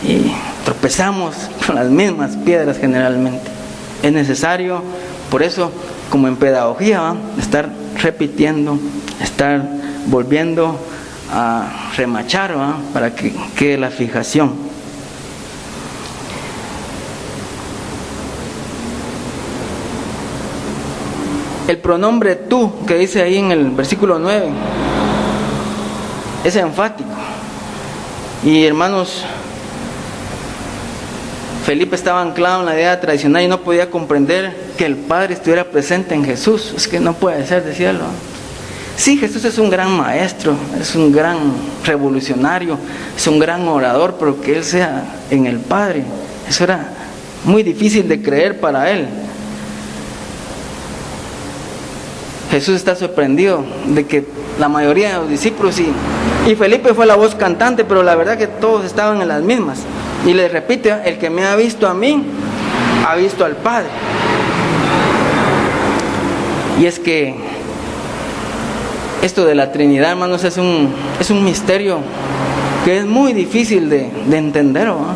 y tropezamos con las mismas piedras generalmente. Es necesario, por eso, como en pedagogía, ¿va?, estar repitiendo, estar volviendo a remachar, ¿va?, para que quede la fijación. El pronombre tú, que dice ahí en el versículo 9, es enfático. Y hermanos, Felipe estaba anclado en la idea tradicional y no podía comprender que el Padre estuviera presente en Jesús. Es que no puede ser, decíalo. Sí, Jesús es un gran maestro, es un gran revolucionario, es un gran orador, pero que Él sea en el Padre, eso era muy difícil de creer para él. Jesús está sorprendido de que la mayoría de los discípulos, y Felipe fue la voz cantante, pero la verdad que todos estaban en las mismas. Y le repite, el que me ha visto a mí, ha visto al Padre. Y es que esto de la Trinidad, hermanos, es un misterio que es muy difícil de entender, ¿no?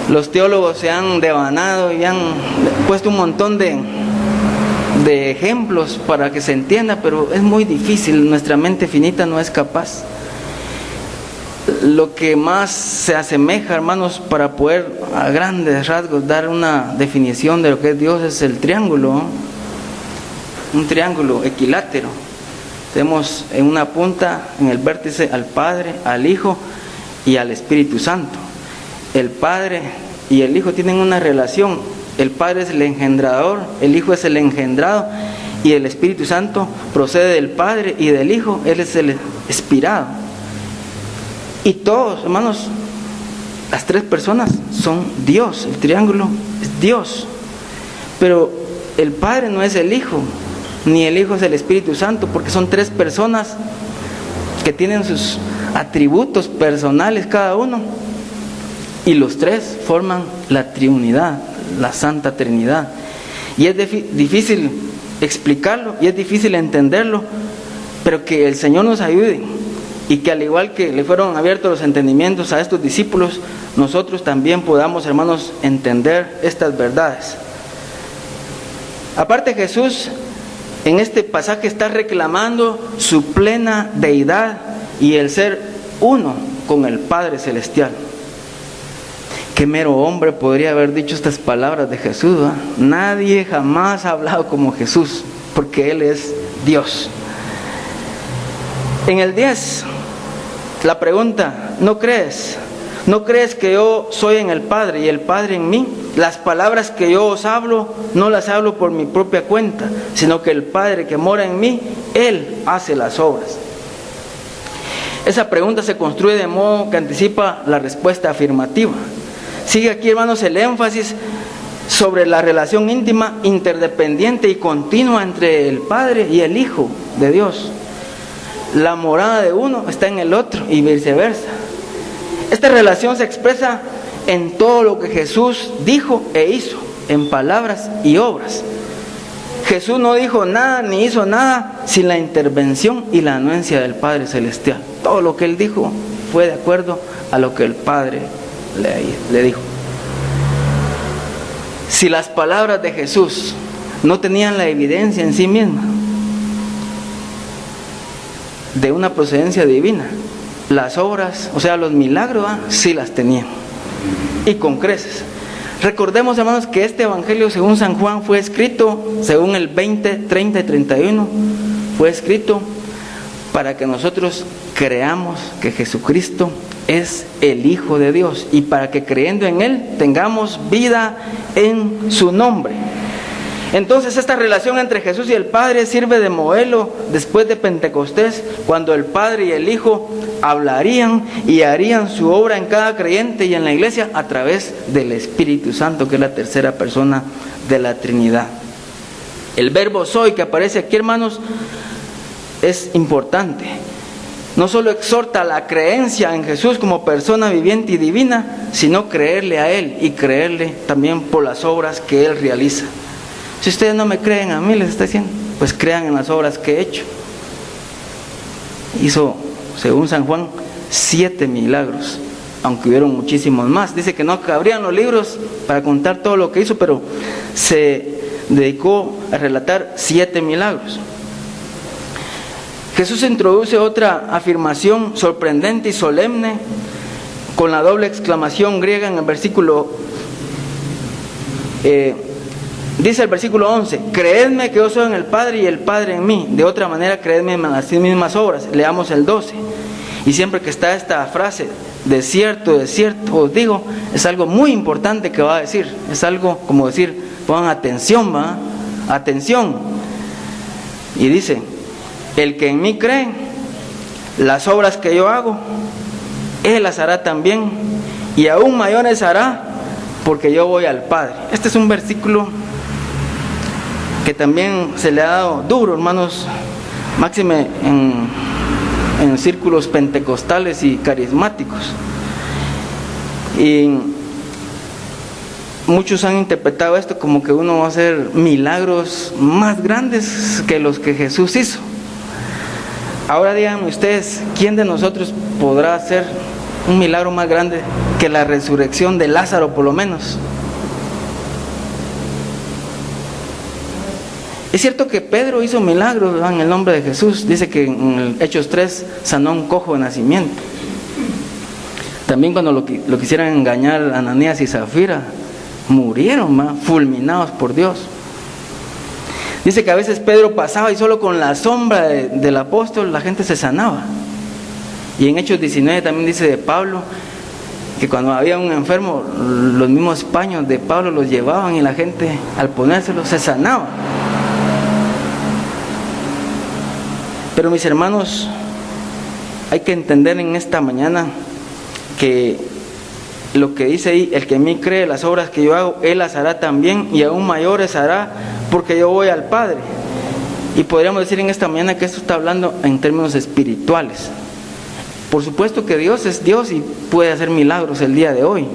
Los teólogos se han devanado y han puesto un montón de ejemplos para que se entienda, pero es muy difícil, nuestra mente finita no es capaz. Lo que más se asemeja, hermanos, para poder a grandes rasgos dar una definición de lo que es Dios, es el triángulo, ¿no? Un triángulo equilátero. Tenemos en una punta, en el vértice, al Padre, al Hijo y al Espíritu Santo. El Padre y el Hijo tienen una relación. El Padre es el engendrador, el Hijo es el engendrado, y el Espíritu Santo procede del Padre y del Hijo, Él es el inspirado. Y todos, hermanos, las tres personas son Dios, el triángulo es Dios. Pero el Padre no es el Hijo, ni el Hijo es el Espíritu Santo, porque son tres personas que tienen sus atributos personales cada uno, y los tres forman la Trinidad, la Santa Trinidad. Y es difícil explicarlo y es difícil entenderlo, pero que el Señor nos ayude, y que al igual que le fueron abiertos los entendimientos a estos discípulos, nosotros también podamos, hermanos, entender estas verdades. Aparte, Jesús en este pasaje está reclamando su plena deidad y el ser uno con el Padre Celestial. Qué mero hombre podría haber dicho estas palabras de Jesús, ¿eh? Nadie jamás ha hablado como Jesús, porque Él es Dios. En el 10, la pregunta, ¿no crees? ¿No crees que yo soy en el Padre y el Padre en mí? Las palabras que yo os hablo, no las hablo por mi propia cuenta, sino que el Padre que mora en mí, Él hace las obras. Esa pregunta se construye de modo que anticipa la respuesta afirmativa. Sigue aquí, hermanos, el énfasis sobre la relación íntima, interdependiente y continua entre el Padre y el Hijo de Dios. La morada de uno está en el otro y viceversa. Esta relación se expresa en todo lo que Jesús dijo e hizo, en palabras y obras. Jesús no dijo nada ni hizo nada sin la intervención y la anuencia del Padre Celestial. Todo lo que Él dijo fue de acuerdo a lo que el Padre le dijo. Si las palabras de Jesús no tenían la evidencia en sí misma de una procedencia divina, las obras, o sea, los milagros, sí las tenían, y con creces. Recordemos, hermanos, que este evangelio según San Juan fue escrito, según el 20, 30 y 31, fue escrito para que nosotros creamos que Jesucristo es el Hijo de Dios, y para que creyendo en Él tengamos vida en su nombre. Entonces esta relación entre Jesús y el Padre sirve de modelo después de Pentecostés, cuando el Padre y el Hijo hablarían y harían su obra en cada creyente y en la iglesia a través del Espíritu Santo, que es la tercera persona de la Trinidad. El verbo soy que aparece aquí, hermanos, es importante. No solo exhorta la creencia en Jesús como persona viviente y divina, sino creerle a Él y creerle también por las obras que Él realiza. Si ustedes no me creen a mí, les está diciendo, pues crean en las obras que he hecho. Hizo, según San Juan, 7 milagros, aunque hubieron muchísimos más. Dice que no cabrían los libros para contar todo lo que hizo, pero se dedicó a relatar 7 milagros. Jesús introduce otra afirmación sorprendente y solemne con la doble exclamación griega en el versículo, dice el versículo 11, creedme que yo soy en el Padre y el Padre en mí, de otra manera creedme en las mismas obras. Leamos el 12, y siempre que está esta frase, de cierto os digo, es algo muy importante que va a decir, es algo como decir, pongan atención, ¿va? Atención, y dice, el que en mí cree, las obras que yo hago, Él las hará también, y aún mayores hará, porque yo voy al Padre. Este es un versículo que también se le ha dado duro, hermanos, máxime en círculos pentecostales y carismáticos. Y muchos han interpretado esto como que uno va a hacer milagros más grandes que los que Jesús hizo. Ahora díganme ustedes, ¿quién de nosotros podrá hacer un milagro más grande que la resurrección de Lázaro, por lo menos? Es cierto que Pedro hizo milagros, ¿verdad?, en el nombre de Jesús. Dice que en el Hechos 3 sanó a un cojo de nacimiento. También cuando lo quisieran engañar Ananías y Zafira, murieron, ¿verdad?, fulminados por Dios. Dice que a veces Pedro pasaba y solo con la sombra del apóstol la gente se sanaba. Y en Hechos 19 también dice de Pablo que cuando había un enfermo, los mismos paños de Pablo los llevaban y la gente al ponérselos se sanaba. Pero mis hermanos, hay que entender en esta mañana que lo que dice ahí, el que en mí cree, las obras que yo hago, Él las hará también, y aún mayores hará, porque yo voy al Padre. Y podríamos decir en esta mañana que esto está hablando en términos espirituales. Por supuesto que Dios es Dios y puede hacer milagros el día de hoy,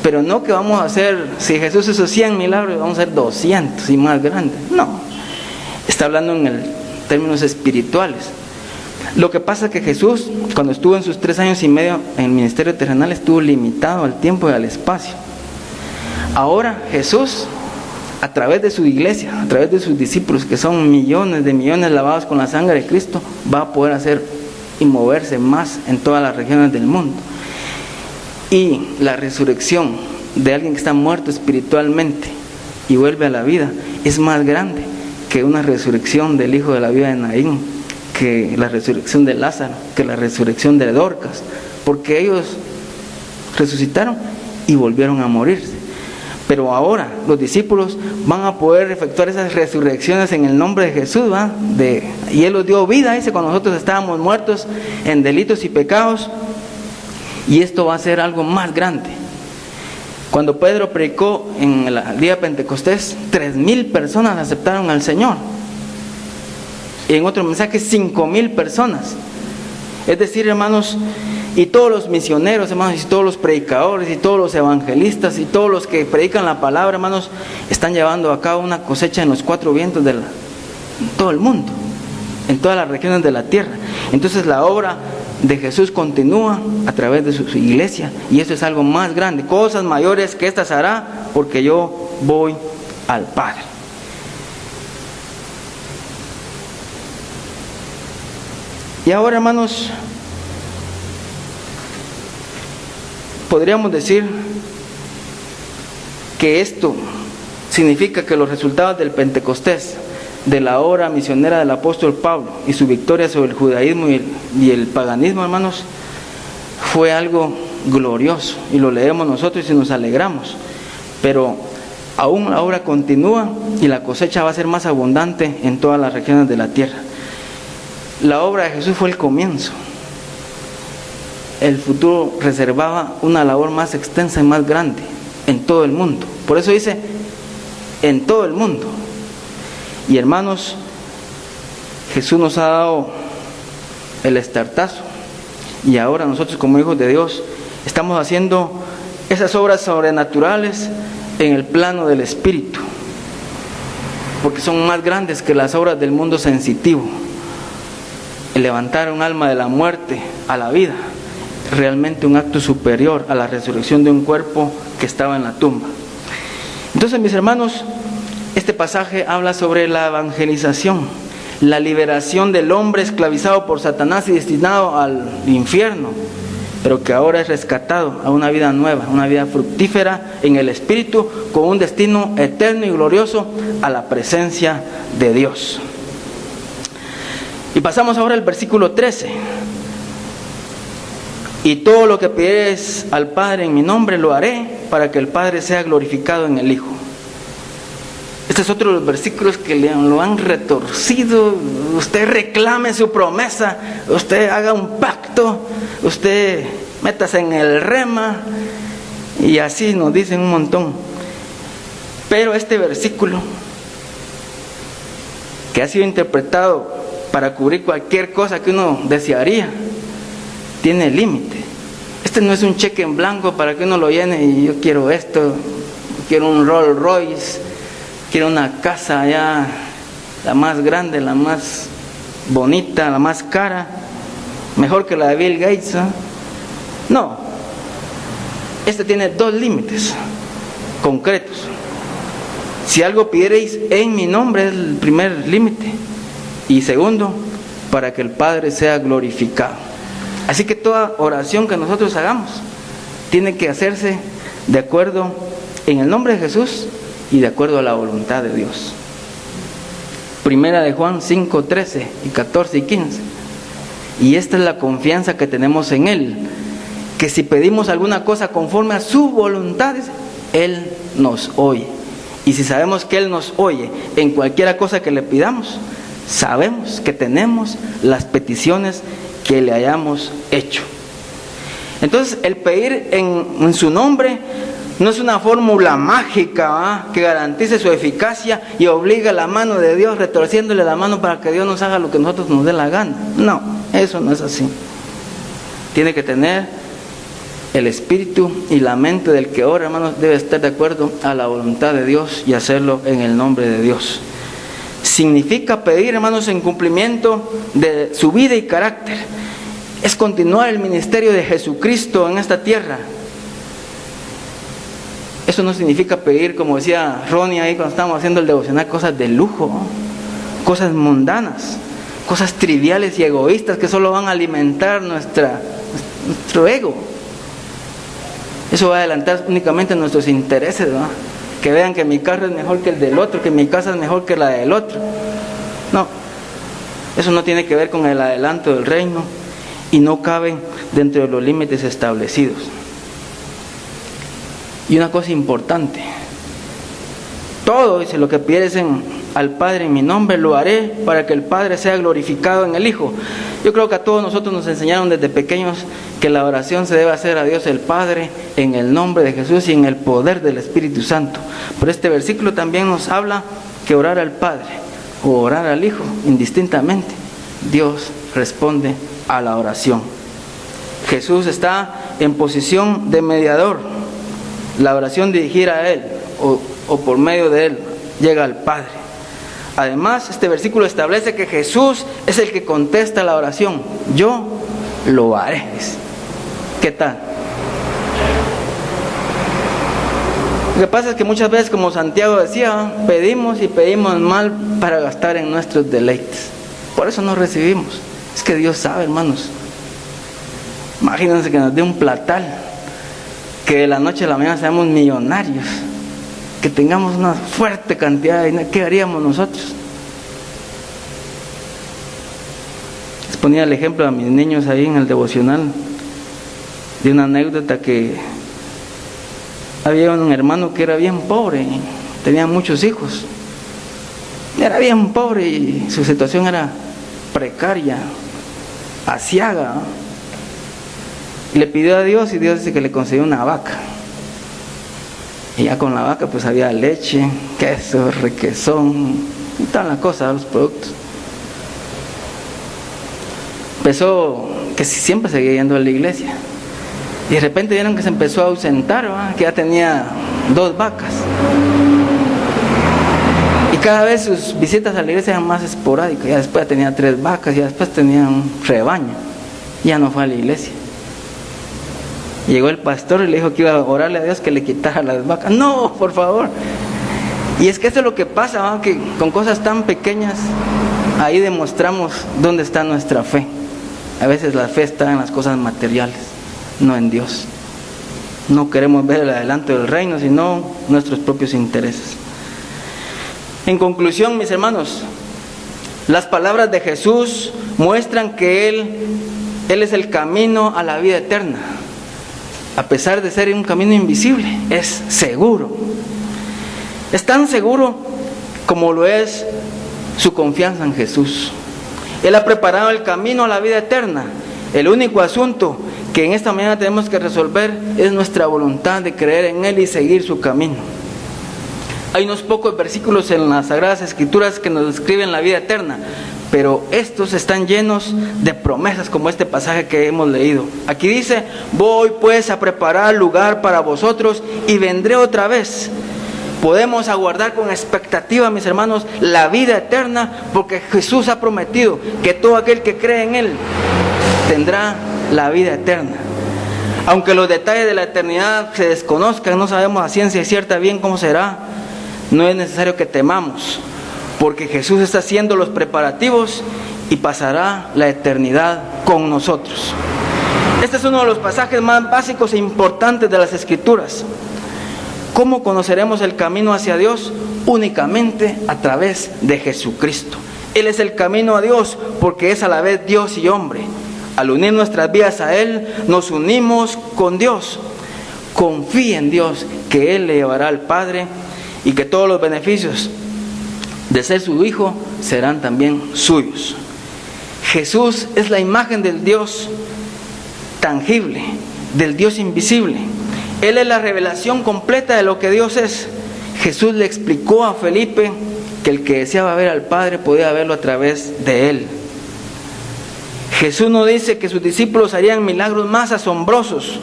pero no que vamos a hacer, si Jesús hizo 100 milagros, vamos a hacer 200 y más grandes. No, está hablando en términos espirituales. Lo que pasa es que Jesús, cuando estuvo en sus 3 años y medio en el ministerio terrenal, estuvo limitado al tiempo y al espacio. Ahora Jesús, a través de su iglesia, a través de sus discípulos, que son millones de millones lavados con la sangre de Cristo, va a poder hacer y moverse más en todas las regiones del mundo. Y la resurrección de alguien que está muerto espiritualmente y vuelve a la vida es más grande que una resurrección del hijo de la viuda de Naín, que la resurrección de Lázaro, que la resurrección de Dorcas, porque ellos resucitaron y volvieron a morirse. Pero ahora los discípulos van a poder efectuar esas resurrecciones en el nombre de Jesús, ¿va? Y Él los dio vida, dice, cuando nosotros estábamos muertos en delitos y pecados, y esto va a ser algo más grande. Cuando Pedro predicó en el día de Pentecostés, 3,000 personas aceptaron al Señor. Y en otro mensaje 5,000 personas. Es decir, hermanos, y todos los misioneros, hermanos, y todos los predicadores, y todos los evangelistas, y todos los que predican la palabra, hermanos, están llevando a cabo una cosecha en los 4 vientos de todo el mundo, en todas las regiones de la tierra. Entonces la obra de Jesús continúa a través de su iglesia, y eso es algo más grande. Cosas mayores que estas hará, porque yo voy al Padre. Y ahora, hermanos, podríamos decir que esto significa que los resultados del Pentecostés, de la obra misionera del apóstol Pablo y su victoria sobre el judaísmo y el paganismo, hermanos, fue algo glorioso, y lo leemos nosotros y nos alegramos. Pero Aún la obra continúa y la cosecha va a ser más abundante en todas las regiones de la tierra. La obra de Jesús fue el comienzo. El futuro reservaba una labor más extensa y más grande en todo el mundo. Por eso dice, en todo el mundo. Y hermanos, Jesús nos ha dado el estartazo. Y ahora nosotros como hijos de Dios estamos haciendo esas obras sobrenaturales en el plano del Espíritu. Porque son más grandes que las obras del mundo sensitivo. El levantar un alma de la muerte a la vida, realmente un acto superior a la resurrección de un cuerpo que estaba en la tumba. Entonces, mis hermanos, este pasaje habla sobre la evangelización, la liberación del hombre esclavizado por Satanás y destinado al infierno, pero que ahora es rescatado a una vida nueva, una vida fructífera en el Espíritu, con un destino eterno y glorioso a la presencia de Dios. Y pasamos ahora al versículo 13. Y todo lo que pidieres al Padre en mi nombre lo haré, para que el Padre sea glorificado en el Hijo. Este es otro de los versículos que lo han retorcido. Usted reclame su promesa, usted haga un pacto, usted métase en el rema, y así nos dicen un montón. Pero este versículo, que ha sido interpretado para cubrir cualquier cosa que uno desearía, tiene límite. Este no es un cheque en blanco para que uno lo llene y yo quiero esto, quiero un Rolls Royce, quiero una casa allá, la más grande, la más bonita, la más cara, mejor que la de Bill Gates, ¿eh? No, este tiene dos límites concretos. Si algo pidiereis en mi nombre, es el primer límite. Y segundo, para que el Padre sea glorificado. Así que toda oración que nosotros hagamos tiene que hacerse de acuerdo en el nombre de Jesús y de acuerdo a la voluntad de Dios. Primera de Juan 5, 13 y 14 y 15. Y esta es la confianza que tenemos en Él, que si pedimos alguna cosa conforme a su voluntad, Él nos oye. Y si sabemos que Él nos oye en cualquiera cosa que le pidamos, sabemos que tenemos las peticiones que le hayamos hecho. Entonces, el pedir en su nombre no es una fórmula mágica que garantice su eficacia y obliga a la mano de Dios, retorciéndole la mano para que Dios nos haga lo que nosotros nos dé la gana. No, eso no es así. Tiene que tener el espíritu y la mente del que ora, hermanos, debe estar de acuerdo a la voluntad de Dios y hacerlo en el nombre de Dios. Significa pedir, hermanos, en cumplimiento de su vida y carácter. Es continuar el ministerio de Jesucristo en esta tierra. Eso no significa pedir, como decía Ronnie ahí cuando estábamos haciendo el devocional, cosas de lujo, cosas mundanas, cosas triviales y egoístas que solo van a alimentar nuestro ego. Eso va a adelantar únicamente nuestros intereses, ¿verdad? Que vean que mi carro es mejor que el del otro, que mi casa es mejor que la del otro. No, eso no tiene que ver con el adelanto del reino y no cabe dentro de los límites establecidos. Y una cosa importante, todo, dice, lo que pidieres al Padre en mi nombre lo haré, para que el Padre sea glorificado en el Hijo. Yo creo que a todos nosotros nos enseñaron desde pequeños que la oración se debe hacer a Dios el Padre en el nombre de Jesús y en el poder del Espíritu Santo. Pero este versículo también nos habla que orar al Padre o orar al Hijo, indistintamente, Dios responde a la oración. Jesús está en posición de mediador. La oración dirigida a Él o por medio de Él llega al Padre. Además, este versículo establece que Jesús es el que contesta la oración. Yo lo haré. ¿Qué tal? Lo que pasa es que muchas veces, como Santiago decía, pedimos y pedimos mal para gastar en nuestros deleites. Por eso no recibimos. Es que Dios sabe, hermanos. Imagínense que nos dé un platal, que de la noche a la mañana seamos millonarios, que tengamos una fuerte cantidad de dinero. ¿Qué haríamos nosotros? Les ponía el ejemplo a mis niños ahí en el devocional de una anécdota que había un hermano que era bien pobre tenían muchos hijos. Era bien pobre y su situación era precaria, aciaga. Le pidió a Dios y Dios dice que le concedió una vaca. Y ya con la vaca pues había leche, queso, requesón y todas las cosas, los productos. Empezó que siempre seguía yendo a la iglesia. Y de repente vieron que se empezó a ausentar, ¿verdad? Que ya tenía 2 vacas. Y cada vez sus visitas a la iglesia eran más esporádicas. Ya después tenía 3 vacas, ya después tenía un rebaño. Ya no fue a la iglesia. Llegó el pastor y le dijo que iba a orarle a Dios que le quitara las vacas. No, por favor. Y es que eso es lo que pasa, ¿verdad? Que con cosas tan pequeñas, ahí demostramos dónde está nuestra fe. A veces la fe está en las cosas materiales, no en Dios. No queremos ver el adelanto del reino, sino nuestros propios intereses. En conclusión, mis hermanos, las palabras de Jesús muestran que Él es el camino a la vida eterna. A pesar de ser un camino invisible, es seguro. Es tan seguro como lo es su confianza en Jesús. Él ha preparado el camino a la vida eterna. El único asunto que en esta mañana tenemos que resolver es nuestra voluntad de creer en Él y seguir su camino. Hay unos pocos versículos en las Sagradas Escrituras que nos describen la vida eterna, pero estos están llenos de promesas como este pasaje que hemos leído. Aquí dice: voy pues a preparar lugar para vosotros y vendré otra vez. Podemos aguardar con expectativa, mis hermanos, la vida eterna, porque Jesús ha prometido que todo aquel que cree en Él tendrá la vida eterna. Aunque los detalles de la eternidad se desconozcan, no sabemos a ciencia cierta bien cómo será, no es necesario que temamos, porque Jesús está haciendo los preparativos y pasará la eternidad con nosotros. Este es uno de los pasajes más básicos e importantes de las Escrituras. ¿Cómo conoceremos el camino hacia Dios? Únicamente a través de Jesucristo. Él es el camino a Dios porque es a la vez Dios y hombre. Al unir nuestras vidas a Él, nos unimos con Dios. Confíe en Dios que Él le llevará al Padre y que todos los beneficios de ser su hijo serán también suyos. Jesús es la imagen del Dios tangible, del Dios invisible. Él es la revelación completa de lo que Dios es. Jesús le explicó a Felipe que el que deseaba ver al Padre podía verlo a través de Él. Jesús nos dice que sus discípulos harían milagros más asombrosos.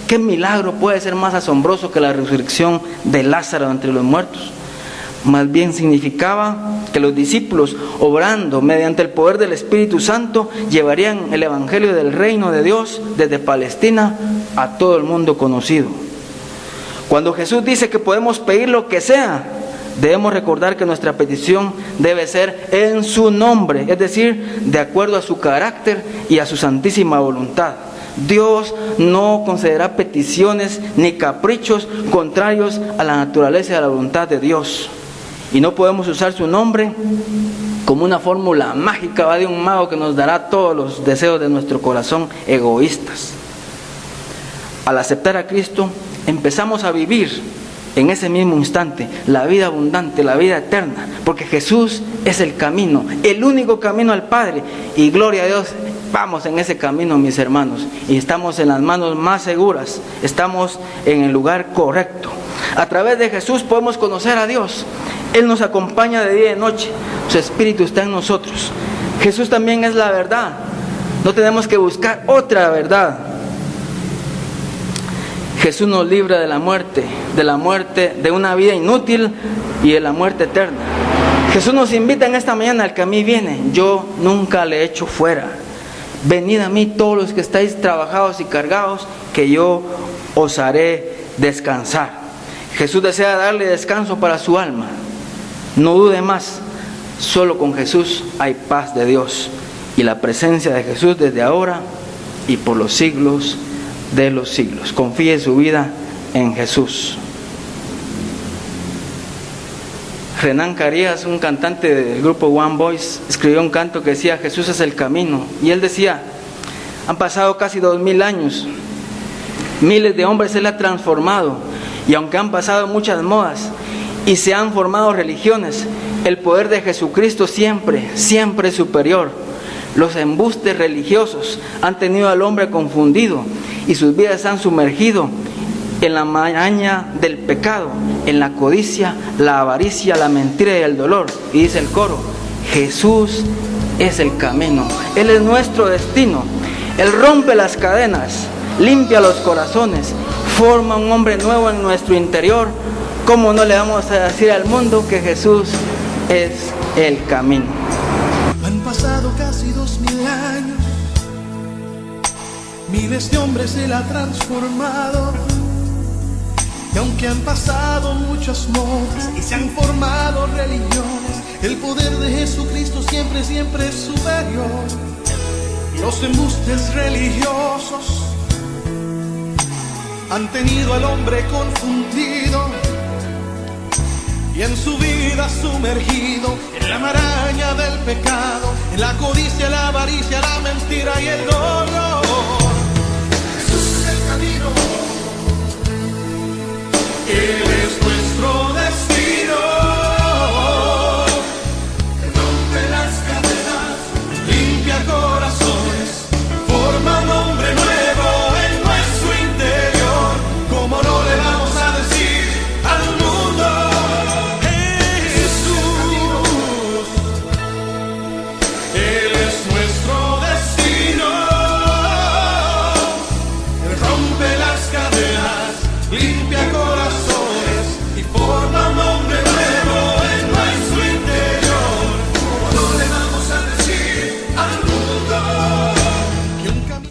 ¿Qué milagro puede ser más asombroso que la resurrección de Lázaro entre los muertos? Más bien significaba que los discípulos, obrando mediante el poder del Espíritu Santo, llevarían el Evangelio del reino de Dios desde Palestina a todo el mundo conocido. Cuando Jesús dice que podemos pedir lo que sea, debemos recordar que nuestra petición debe ser en su nombre, es decir, de acuerdo a su carácter y a su santísima voluntad. Dios no concederá peticiones ni caprichos contrarios a la naturaleza y a la voluntad de Dios. Y no podemos usar su nombre como una fórmula mágica de un mago que nos dará todos los deseos de nuestro corazón egoístas. Al aceptar a Cristo, empezamos a vivir en ese mismo instante la vida abundante, la vida eterna, porque Jesús es el camino, el único camino al Padre. Y gloria a Dios, vamos en ese camino, mis hermanos, y estamos en las manos más seguras, estamos en el lugar correcto. A través de Jesús podemos conocer a Dios. Él nos acompaña de día y de noche, su Espíritu está en nosotros. Jesús también es la verdad, no tenemos que buscar otra verdad. Jesús nos libra de la muerte, de una vida inútil y de la muerte eterna. Jesús nos invita en esta mañana: al que a mí viene, yo nunca le echo fuera. Venid a mí todos los que estáis trabajados y cargados, que yo os haré descansar. Jesús desea darle descanso para su alma. No dude más, solo con Jesús hay paz de Dios y la presencia de Jesús desde ahora y por los siglos de los siglos. Confíe su vida en Jesús. Renan Carías, un cantante del grupo One Voice, escribió un canto que decía: Jesús es el camino. Y él decía: han pasado casi 2000 años, miles de hombres Él ha transformado, y aunque han pasado muchas modas y se han formado religiones. El poder de Jesucristo siempre, siempre es superior. Los embustes religiosos han tenido al hombre confundido y sus vidas se han sumergido en la maraña del pecado, en la codicia, la avaricia, la mentira y el dolor. Y dice el coro: Jesús es el camino, Él es nuestro destino. Él rompe las cadenas, limpia los corazones, forma un hombre nuevo en nuestro interior. ¿Cómo no le vamos a decir al mundo que Jesús es el camino? Han pasado casi 2000 años, miles de hombres Él ha transformado. Y aunque han pasado muchas modas y se han formado religiones, el poder de Jesucristo siempre, siempre es superior. Los embustes religiosos han tenido al hombre confundido y en su vida sumergido en la maraña del pecado, en la codicia, la avaricia, la mentira y el dolor. Jesús es el camino, Él es nuestro